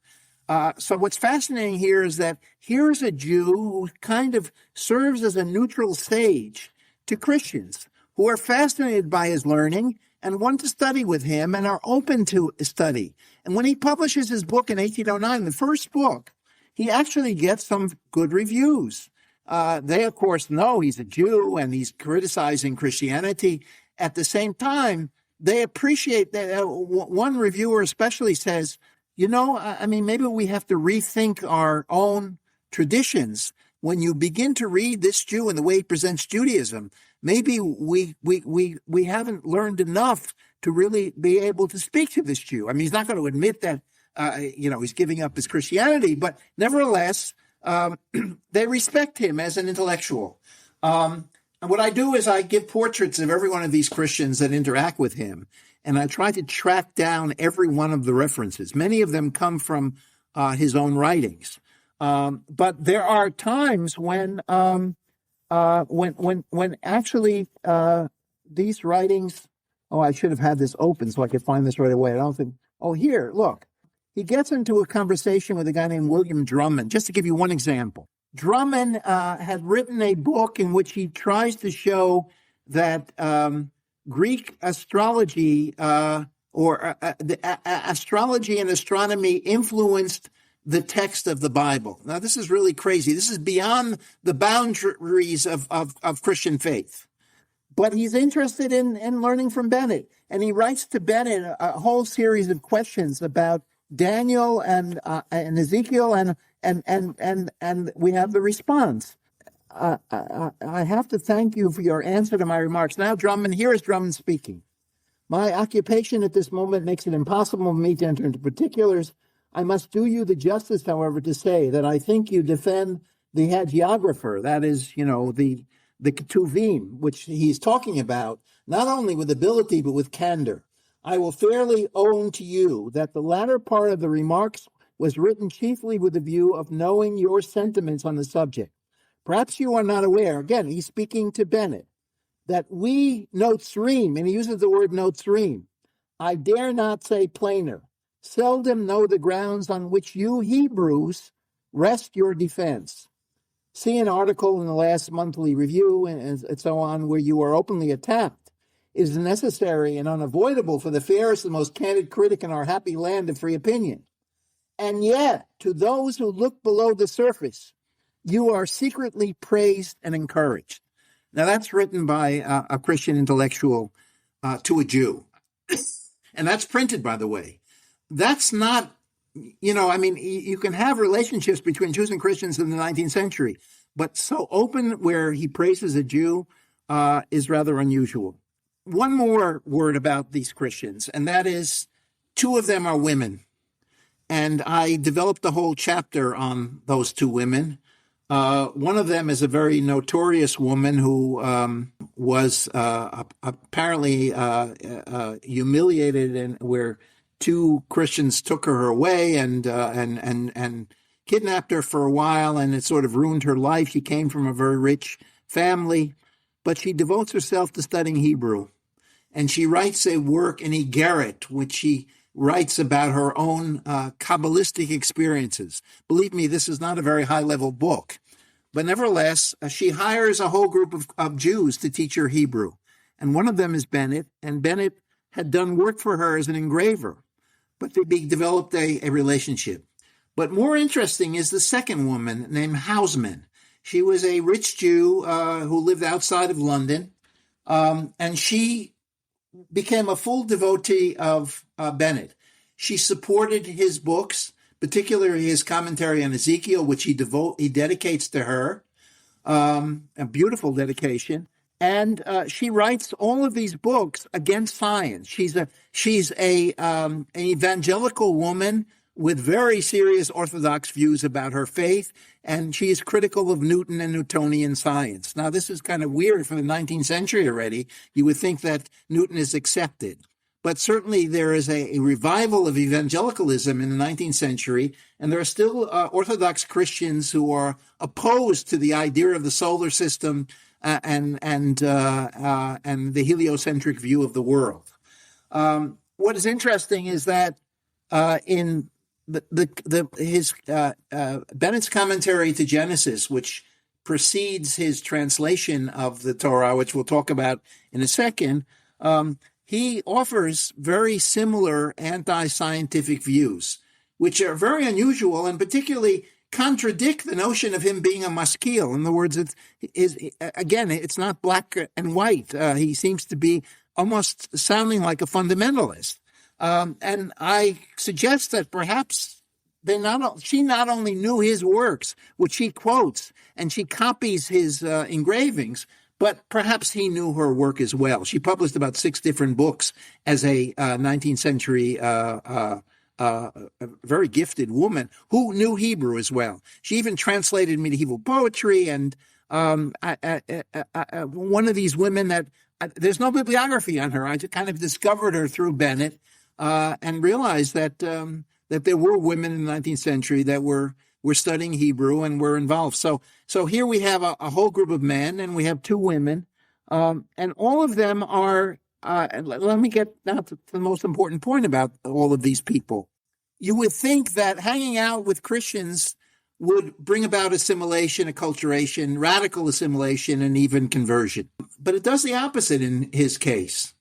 So what's fascinating here is that here's a Jew who kind of serves as a neutral sage to Christians who are fascinated by his learning and want to study with him and are open to study. And when he publishes his book in 1809, the first book, he actually gets some good reviews. They, of course, know he's a Jew and he's criticizing Christianity. At the same time, they appreciate that. One reviewer especially says, I mean, maybe we have to rethink our own traditions. When you begin to read this Jew and the way he presents Judaism, maybe we haven't learned enough to really be able to speak to this Jew. I mean, he's not going to admit that, he's giving up his Christianity, but nevertheless, they respect him as an intellectual. And what I do is I give portraits of every one of these Christians that interact with him, and I try to track down every one of the references. Many of them come from his own writings. But there are times when actually these writings. Oh, I should have had this open so I could find this right away. I don't think. Oh, here, look. He gets into a conversation with a guy named William Drummond. Just to give you one example, Drummond had written a book in which he tries to show that Greek astrology astrology and astronomy influenced the text of the Bible. Now, this is really crazy. This is beyond the boundaries of Christian faith. But he's interested in learning from Bennett. And he writes to Bennett a whole series of questions about Daniel and Ezekiel, and we have the response. I have to thank you for your answer to my remarks. Now, Drummond, here is Drummond speaking. My occupation at this moment makes it impossible for me to enter into particulars. I must do you the justice, however, to say that I think you defend the hagiographer, that is, the Ketuvim, which he's talking about, not only with ability, but with candor. I will fairly own to you that the latter part of the remarks was written chiefly with the view of knowing your sentiments on the subject. Perhaps you are not aware, again, he's speaking to Bennett, that we Notzrim, and he uses the word Notzrim, I dare not say plainer, seldom know the grounds on which you Hebrews rest your defense. See an article in the last monthly review and so on where you are openly attacked. It is necessary and unavoidable for the fairest and most candid critic in our happy land of free opinion. And yet, to those who look below the surface, you are secretly praised and encouraged. Now, that's written by a Christian intellectual to a Jew. And that's printed, by the way. That's not, you can have relationships between Jews and Christians in the 19th century, but so open where he praises a Jew is rather unusual. One more word about these Christians, and that is two of them are women. And I developed a whole chapter on those two women. One of them is a very notorious woman who was apparently humiliated, and where two Christians took her away and kidnapped her for a while, and it sort of ruined her life. She came from a very rich family, but she devotes herself to studying Hebrew. And she writes a work in Igeret, which she writes about her own Kabbalistic experiences. Believe me, this is not a very high-level book. But nevertheless, she hires a whole group of Jews to teach her Hebrew. And one of them is Bennett, and Bennett had done work for her as an engraver. But they developed a relationship. But more interesting is the second woman named Hausman. She was a rich Jew who lived outside of London, and she became a full devotee of Bennett. She supported his books, particularly his commentary on Ezekiel, which he dedicates to her, a beautiful dedication. And she writes all of these books against science. She's an evangelical woman with very serious orthodox views about her faith, and she is critical of Newton and Newtonian science. Now, this is kind of weird for the 19th century already. You would think that Newton is accepted. But certainly there is a revival of evangelicalism in the 19th century, and there are still Orthodox Christians who are opposed to the idea of the solar system and the heliocentric view of the world. What is interesting is that in Bennett's commentary to Genesis, which precedes his translation of the Torah, which we'll talk about in a second, he offers very similar anti-scientific views, which are very unusual and particularly contradict the notion of him being a maskil. In other words, it's not black and white. He seems to be almost sounding like a fundamentalist. And I suggest that perhaps she not only knew his works, which she quotes, and she copies his engravings, but perhaps he knew her work as well. She published about 6 different books as a 19th century very gifted woman who knew Hebrew as well. She even translated medieval poetry, and one of these women that there's no bibliography on her. I just kind of discovered her through Bennett and realized that there were women in the 19th century that were studying Hebrew and were involved. So here we have a whole group of men, and we have 2 women, and all of them are. Let me get now to the most important point about all of these people. You would think that hanging out with Christians would bring about assimilation, acculturation, radical assimilation, and even conversion. But it does the opposite in his case.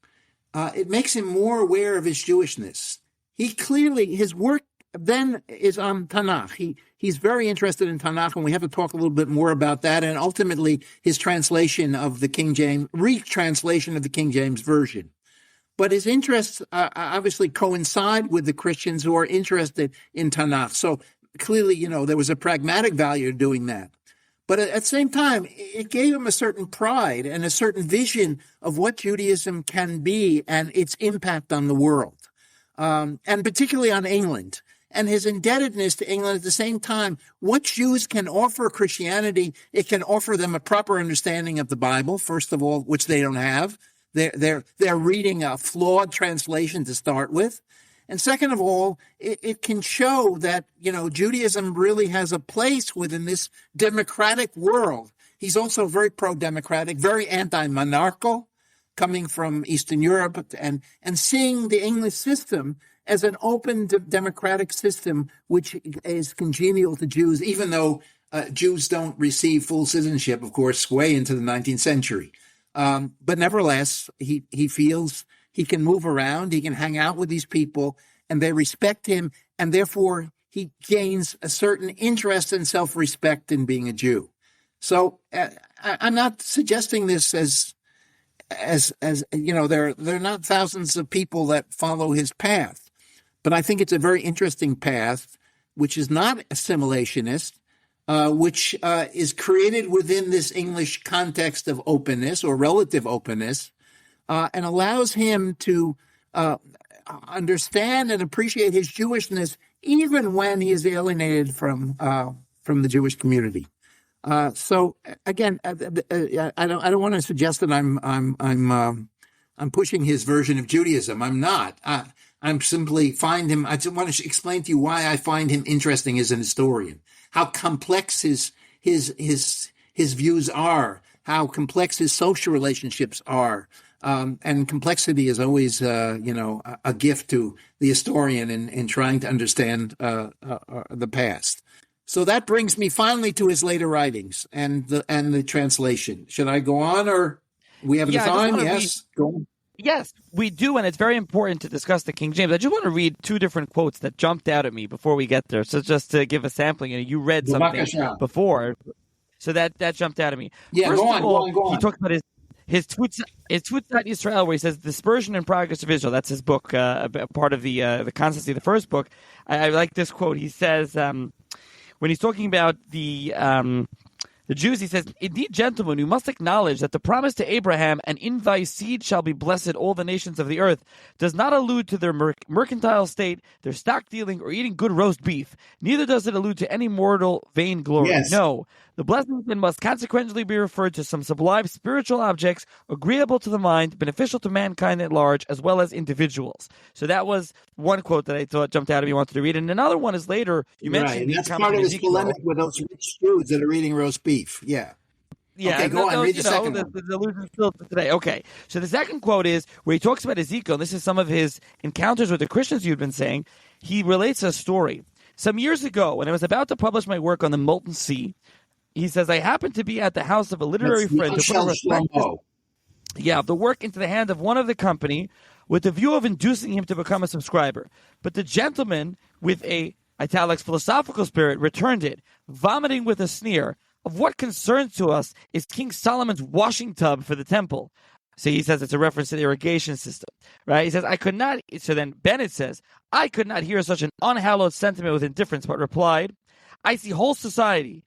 It makes him more aware of his Jewishness. His work then is on Tanakh. He's very interested in Tanakh, and we have to talk a little bit more about that, and ultimately his translation of the King James, retranslation of the King James Version. But his interests obviously coincide with the Christians who are interested in Tanakh. So clearly, there was a pragmatic value to doing that. But at the same time, it gave him a certain pride and a certain vision of what Judaism can be and its impact on the world, and particularly on England. And his indebtedness to England at the same time, what Jews can offer Christianity, it can offer them a proper understanding of the Bible, first of all, which they don't have. They're reading a flawed translation to start with. And second of all, it can show that, Judaism really has a place within this democratic world. He's also very pro-democratic, very anti-monarchical, coming from Eastern Europe, and seeing the English system as an open democratic system which is congenial to Jews, even though Jews don't receive full citizenship, of course, way into the 19th century. But nevertheless, he feels he can move around, he can hang out with these people, and they respect him, and therefore he gains a certain interest and self-respect in being a Jew. So I'm not suggesting this as there are not thousands of people that follow his path. But I think it's a very interesting path, which is not assimilationist, which is created within this English context of openness or relative openness, and allows him to understand and appreciate his Jewishness even when he is alienated from the Jewish community. So again, I don't want to suggest that I'm pushing his version of Judaism. I'm not. I'm simply I just want to explain to you why I find him interesting as an historian. How complex his views are. How complex his social relationships are. And complexity is always, a gift to the historian in trying to understand the past. So that brings me finally to his later writings and the translation. Should I go on, or we have the time? Yes, go on. Yes, we do, and it's very important to discuss the King James. I just want to read 2 different quotes that jumped out at me before we get there. So just to give a sampling, you read something before, so that jumped out at me. Yeah, First go of all, on. He talked about his Tfutzat Yisrael, where he says dispersion and progress of Israel. That's his book, part of the constancy of the first book. I like this quote. He says when he's talking about the The Jews, he says, indeed, gentlemen, you must acknowledge that the promise to Abraham, and in thy seed shall be blessed all the nations of the earth, does not allude to their mercantile state, their stock dealing, or eating good roast beef. Neither does it allude to any mortal vainglory. Yes. No. The blessings then must consequently be referred to some sublime spiritual objects, agreeable to the mind, beneficial to mankind at large, as well as individuals. So that was one quote that I thought jumped out at me, wanted to read. And another one is later, you mentioned Right, the and that's comment part from of his Ezekiel. polemic with those rich Jews that are eating roast beef. Yeah. Yeah, Okay, go on. Read the second one. The illusion still today. Okay, so the second quote is where he talks about Ezekiel. This is some of his encounters with the Christians you've been saying. He relates a story. Some years ago, when I was about to publish my work on the molten sea, he says, I happened to be at the house of a literary friend who put the work into the hand of one of the company with the view of inducing him to become a subscriber. But the gentleman, with a italics philosophical spirit, returned it, vomiting with a sneer. Of what concerns to us is King Solomon's washing tub for the temple. So he says it's a reference to the irrigation system, right? He says, I could not. So then Bennett says, I could not hear such an unhallowed sentiment with indifference, but replied, I see whole societies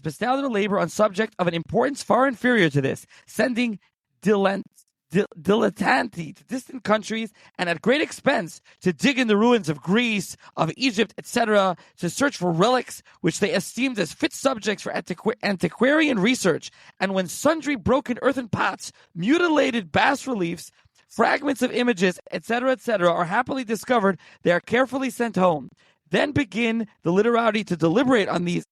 bestow their labor on subject of an importance far inferior to this, sending dilettanti to distant countries and at great expense to dig in the ruins of Greece, of Egypt, etc., to search for relics which they esteemed as fit subjects for antiquarian research. And when sundry broken earthen pots, mutilated bas-reliefs, fragments of images, etc., are happily discovered, they are carefully sent home. Then begin the literati to deliberate on these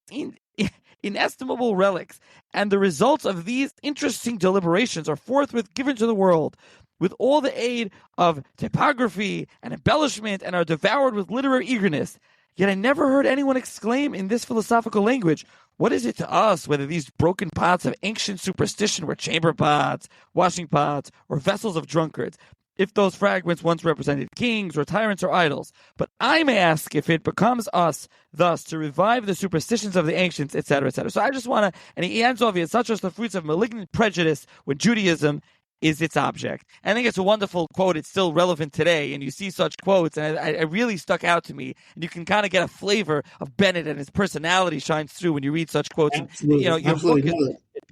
inestimable relics, and the results of these interesting deliberations are forthwith given to the world with all the aid of typography and embellishment, and are devoured with literary eagerness. Yet I never heard anyone exclaim in this philosophical language, what is it to us whether these broken pots of ancient superstition were chamber pots, washing pots, or vessels of drunkards, if those fragments once represented kings or tyrants or idols? But I may ask if it becomes us thus to revive the superstitions of the ancients, etc., etc. So I just want to, and he ends off here, such as the fruits of malignant prejudice when Judaism is its object. And I think it's a wonderful quote. It's still relevant today, and you see such quotes, and it really stuck out to me. And you can kind of get a flavor of Bennett, and his personality shines through when you read such quotes. Absolutely. And, your book is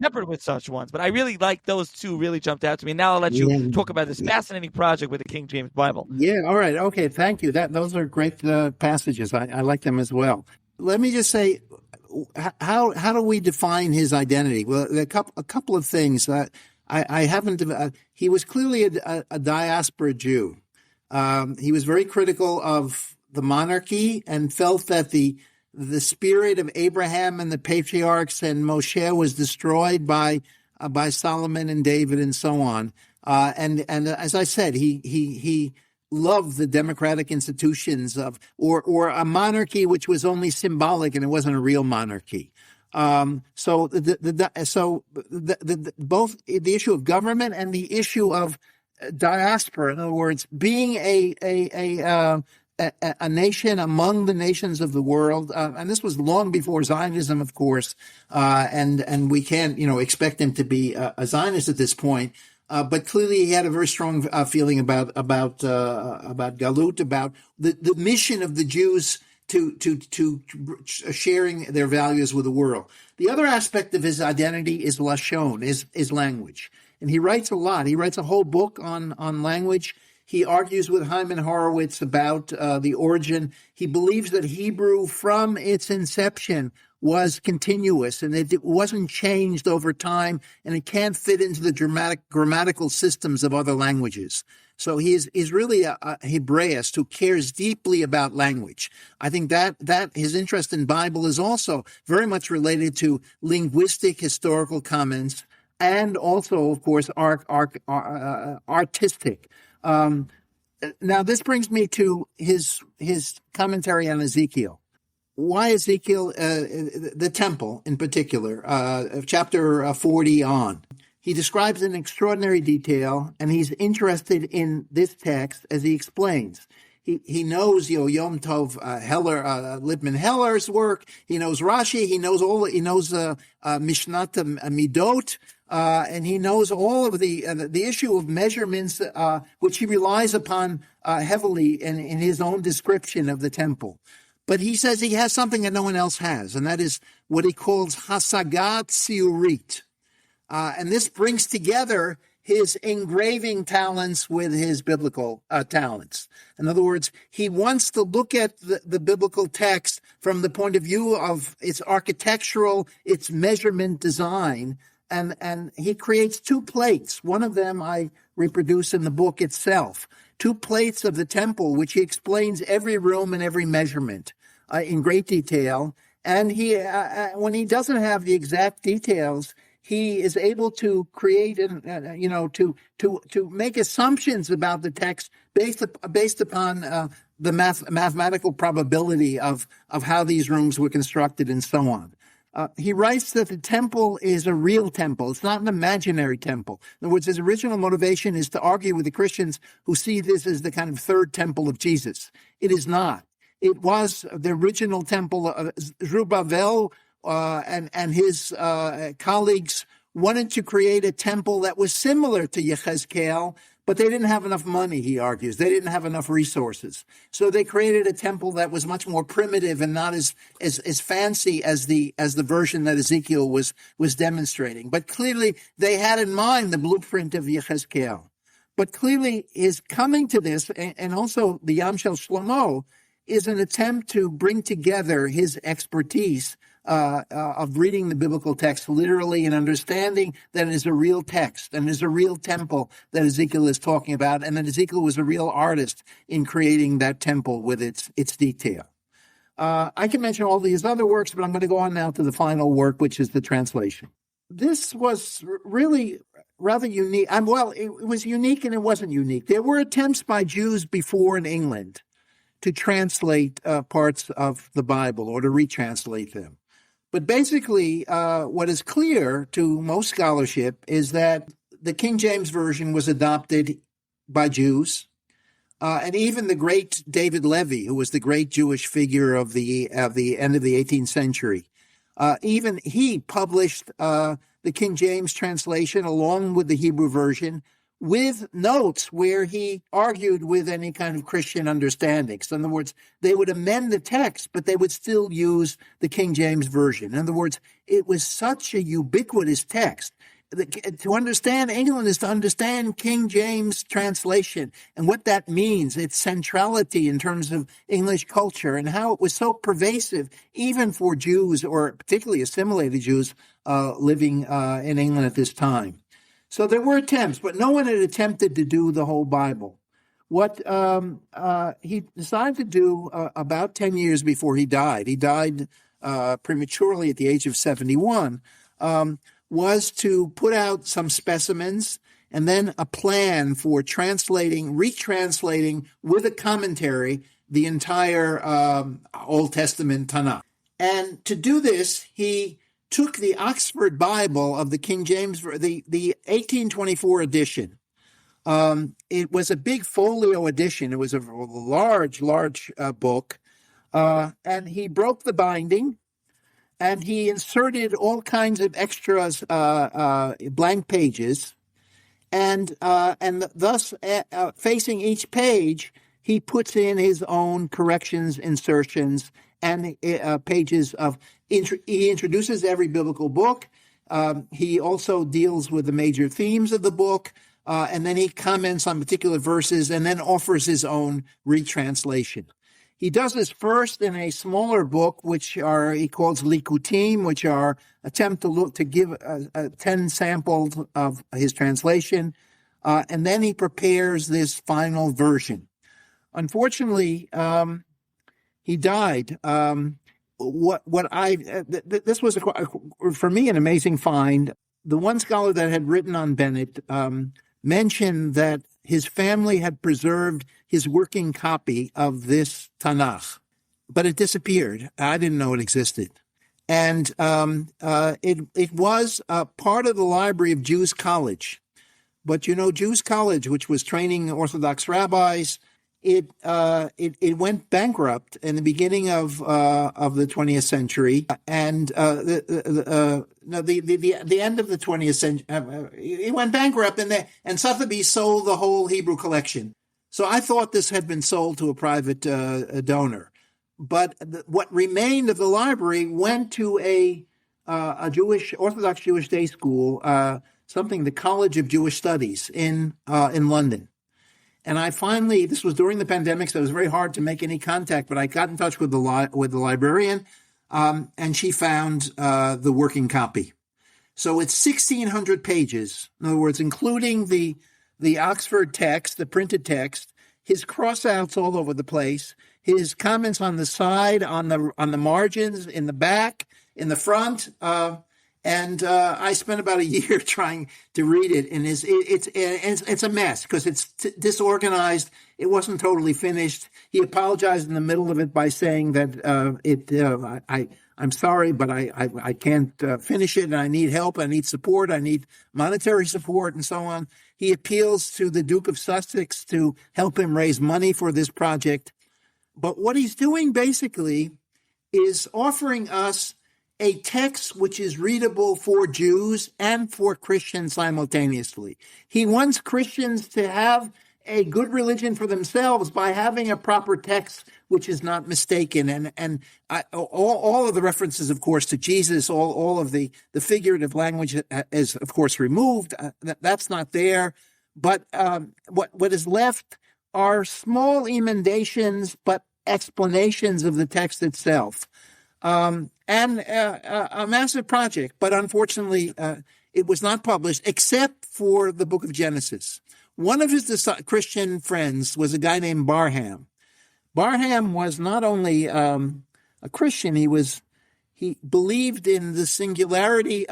peppered with such ones. But I really like those two. Really jumped out to me. Now I'll let you talk about this fascinating project with the King James Bible. Yeah. All right. Okay. Thank you. Those are great passages. I like them as well. Let me just say, how do we define his identity? Well, a couple of things. I haven't. He was clearly a diaspora Jew. He was very critical of the monarchy and felt that the spirit of Abraham and the patriarchs and Moshe was destroyed by Solomon and David and so on. And as I said, he loved the democratic institutions or a monarchy which was only symbolic and it wasn't a real monarchy. So both the issue of government and the issue of diaspora, in other words, being a nation among the nations of the world, and this was long before Zionism, of course, and we can't expect him to be a Zionist at this point. But clearly, he had a very strong feeling about Galut, about the mission of the Jews to sharing their values with the world. The other aspect of his identity is lashon, is language. And he writes a lot. He writes a whole book on language. He argues with Hyman Horowitz about the origin. He believes that Hebrew from its inception was continuous and it wasn't changed over time, and it can't fit into the grammatical systems of other languages. So he's really a Hebraist who cares deeply about language. I think that his interest in Bible is also very much related to linguistic historical comments and also, of course, artistic. Now, this brings me to his commentary on Ezekiel. Why Ezekiel, the temple in particular, chapter 40 on? He describes in extraordinary detail, and he's interested in this text as he explains. He knows Yom Tov Lippman Heller's work. He knows Rashi. He knows Mishnat Midot, and he knows all of the issue of measurements, which he relies upon heavily in his own description of the temple. But he says he has something that no one else has, and that is what he calls hasagat siurit. And this brings together his engraving talents with his biblical talents. In other words, he wants to look at the biblical text from the point of view of its architectural, its measurement design, and he creates two plates. One of them I reproduce in the book itself. Two plates of the temple, which he explains every room and every measurement in great detail. And he, when he doesn't have the exact details, he is able to create to make assumptions about the text based upon the mathematical probability of how these rooms were constructed and so on. He writes that the temple is a real temple. It's not an imaginary temple. In other words, his original motivation is to argue with the Christians who see this as the kind of third temple of Jesus. It is not. It was the original temple. Zerubbabel and his colleagues wanted to create a temple that was similar to Yechezkel, but they didn't have enough money, he argues. They didn't have enough resources. So they created a temple that was much more primitive and not as fancy as the version that Ezekiel was demonstrating. But clearly they had in mind the blueprint of Yechezkel. But clearly his coming to this, and also the Yam Shel Shlomo, is an attempt to bring together his expertise of reading the biblical text literally and understanding that it is a real text and is a real temple that Ezekiel is talking about, and that Ezekiel was a real artist in creating that temple with its detail. I can mention all these other works, but I'm going to go on now to the final work, which is the translation. This was really rather unique. Well, it was unique and it wasn't unique. There were attempts by Jews before in England to translate parts of the Bible or to retranslate them. But basically, what is clear to most scholarship is that the King James Version was adopted by Jews, and even the great David Levy, who was the great Jewish figure of the end of the 18th century, even he published the King James translation along with the Hebrew version, with notes where he argued with any kind of Christian understanding. So in other words, they would amend the text, but they would still use the King James Version. In other words, it was such a ubiquitous text. To understand England is to understand King James translation and what that means, its centrality in terms of English culture and how it was so pervasive, even for Jews or particularly assimilated Jews living in England at this time. So there were attempts, but no one had attempted to do the whole Bible. What he decided to do about 10 years before he died prematurely at the age of 71, was to put out some specimens and then a plan for retranslating with a commentary the entire Old Testament Tanakh. And to do this, he took the Oxford Bible of the King James, the 1824 edition. It was a big folio edition. It was a large book. And he broke the binding, and he inserted all kinds of extras, blank pages. And thus, facing each page, he puts in his own corrections, insertions, and pages of. He introduces every biblical book. He also deals with the major themes of the book, and then he comments on particular verses and then offers his own retranslation. He does this first in a smaller book, which he calls Likutim, which are attempt to give 10 samples of his translation, and then he prepares this final version. Unfortunately, he died. This was for me an amazing find. The one scholar that had written on Bennett mentioned that his family had preserved his working copy of this Tanakh, but it disappeared. I didn't know it existed. And it was part of the library of Jews College. But Jews College, which was training Orthodox rabbis, it went bankrupt in the beginning of the 20th century, and the end of the 20th century. It went bankrupt, and Sotheby's sold the whole Hebrew collection. So I thought this had been sold to a private donor, what remained of the library went to a Orthodox Jewish day school, the College of Jewish Studies in London. And I finally, this was during the pandemic, so it was very hard to make any contact, but I got in touch with the librarian, and she found the working copy. So it's 1,600 pages. In other words, including the Oxford text, the printed text, his cross-outs all over the place, his comments on the side, on the margins, in the back, in the front, and I spent about a year trying to read it, and it's a mess because it's disorganized. It wasn't totally finished. He apologized in the middle of it by saying that I'm sorry, but I can't finish it, and I need help. I need support. I need monetary support, and so on. He appeals to the Duke of Sussex to help him raise money for this project. But what he's doing basically is offering us a text which is readable for Jews and for Christians simultaneously. He wants Christians to have a good religion for themselves by having a proper text which is not mistaken. And all of the references, of course, to Jesus, all of the figurative language is, of course, removed. That's not there. But what is left are small emendations, but explanations of the text itself. And a massive project, but unfortunately, it was not published except for the book of Genesis. One of his Christian friends was a guy named Barham. Barham was not only a Christian, he believed in the singularity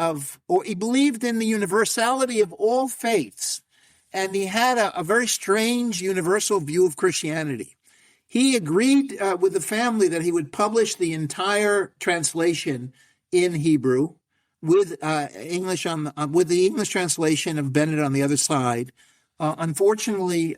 he believed in the universality of all faiths, and he had a very strange universal view of Christianity. He agreed with the family that he would publish the entire translation in Hebrew with English with the English translation of Bennett on the other side. Unfortunately,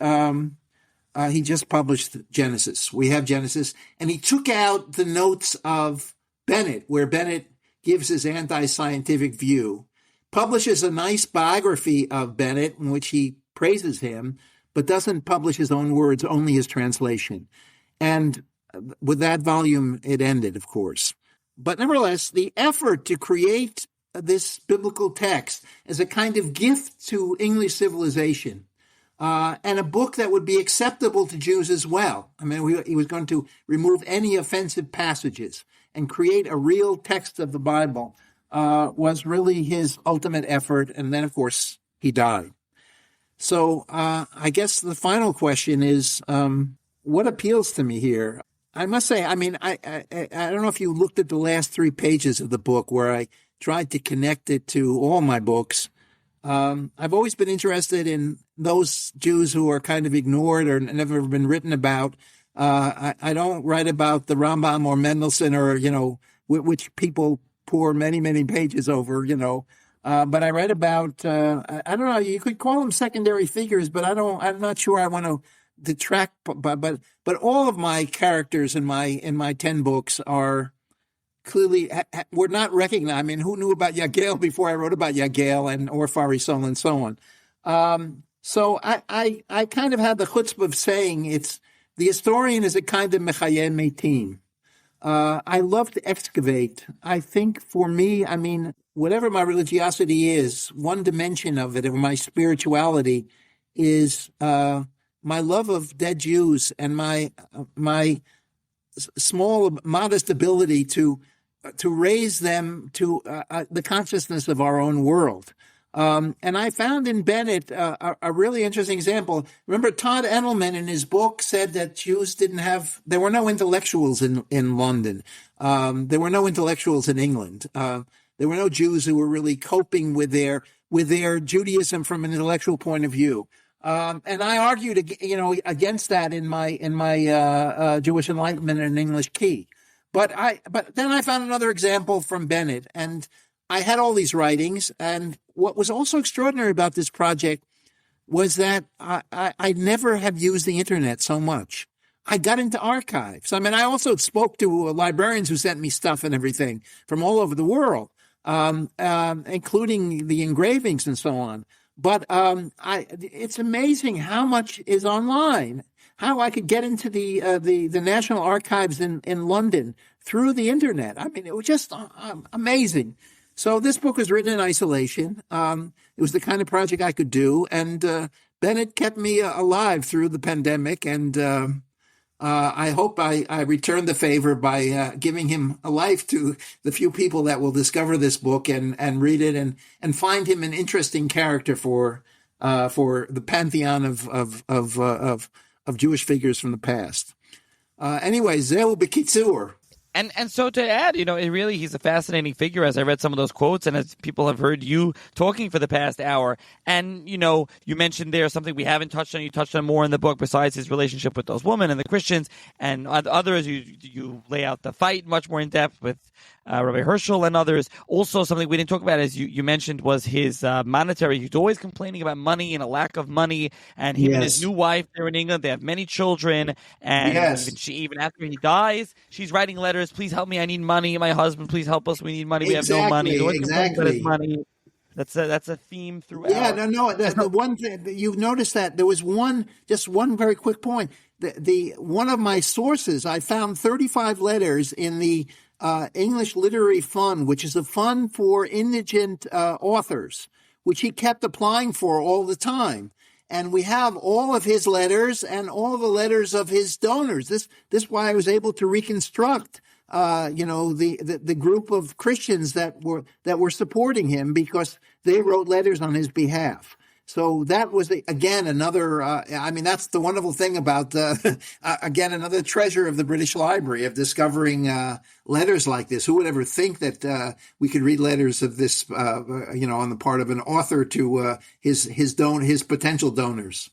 he just published Genesis. We have Genesis, and he took out the notes of Bennett, where Bennett gives his anti-scientific view, publishes a nice biography of Bennett in which he praises him, but doesn't publish his own words, only his translation. And with that volume, it ended, of course. But nevertheless, the effort to create this biblical text as a kind of gift to English civilization, and a book that would be acceptable to Jews as well. I mean, he was going to remove any offensive passages and create a real text of the Bible, was really his ultimate effort. And then, of course, he died. So I guess the final question is, what appeals to me here? I must say, I mean, I don't know if you looked at the last 3 pages of the book where I tried to connect it to all my books. I've always been interested in those Jews who are kind of ignored or never been written about. I don't write about the Rambam or Mendelssohn or, which people pour many, many pages over, but I write about, I don't know, you could call them secondary figures, but I'm not sure I want to detract, but all of my characters in my 10 books are clearly were not recognized. I mean, who knew about Yagel before I wrote about Yagel and Orfar Yisrael and so on? So I kind of had the chutzpah of saying the historian is a kind of mechayem metim. I love to excavate. I think for me, I mean, whatever my religiosity is, one dimension of it, or my spirituality, is my love of dead Jews and my small, modest ability to raise them to the consciousness of our own world. And I found in Bennett a really interesting example. Remember, Todd Engelman in his book said that Jews there were no intellectuals in London. There were no intellectuals in England. There were no Jews who were really coping with their Judaism from an intellectual point of view. And I argued, against that in my Jewish Enlightenment and English Key. But then I found another example from Bennett, and I had all these writings. And what was also extraordinary about this project was that I never have used the internet so much. I got into archives. I mean, I also spoke to librarians who sent me stuff and everything from all over the world, including the engravings and so on. But it's amazing how much is online. how I could get into the National Archives in London through the internet. I mean, it was just amazing. So this book was written in isolation. It was the kind of project I could do, and Bennett kept me alive through the pandemic, and I hope I return the favor by giving him a life to the few people that will discover this book and read it and find him an interesting character for the pantheon of Jewish figures from the past. Anyway, Zeu b'kitzur. And so to add, he's a fascinating figure, as I read some of those quotes and as people have heard you talking for the past hour. And, you mentioned there something we haven't touched on. You touched on more in the book besides his relationship with those women and the Christians and others. You lay out the fight much more in depth with Rabbi Herschel and others. Also, something we didn't talk about, as you mentioned, was his monetary. He's always complaining about money and a lack of money. And him and his new wife, they're in England. They have many children. And even after he dies, she's writing letters. Please help me. I need money. My husband, please help us. We need money. We have no money. Exactly. Money. That's a theme throughout. Yeah, no. The one thing you've noticed that there was one very quick point. The one of my sources, I found 35 letters in the English Literary Fund, which is a fund for indigent authors, which he kept applying for all the time. And we have all of his letters and all the letters of his donors. This is why I was able to reconstruct the group of Christians that were supporting him, because they wrote letters on his behalf. So that was again another. That's the wonderful thing about again another treasure of the British Library, of discovering letters like this. Who would ever think that we could read letters of this, on the part of an author to his potential donors.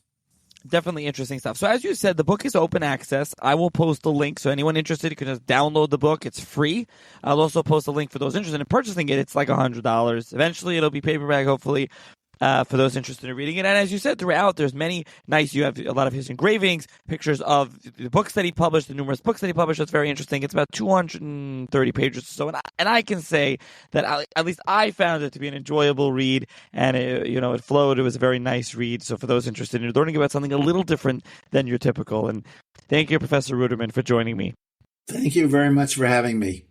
Definitely interesting stuff. So as you said, the book is open access. I will post the link, so anyone interested can just download the book. It's free. I'll also post a link for those interested in purchasing it. It's like $100. Eventually, it'll be paperback, hopefully, for those interested in reading it. And as you said, throughout, there's many nice, you have a lot of his engravings, pictures of the books that he published, the numerous books that he published. That's very interesting. It's about 230 pages or so. And I can say that at least I found it to be an enjoyable read, and it flowed. It was a very nice read. So for those interested in learning about something a little different than your typical. And thank you, Professor Ruderman, for joining me. Thank you very much for having me.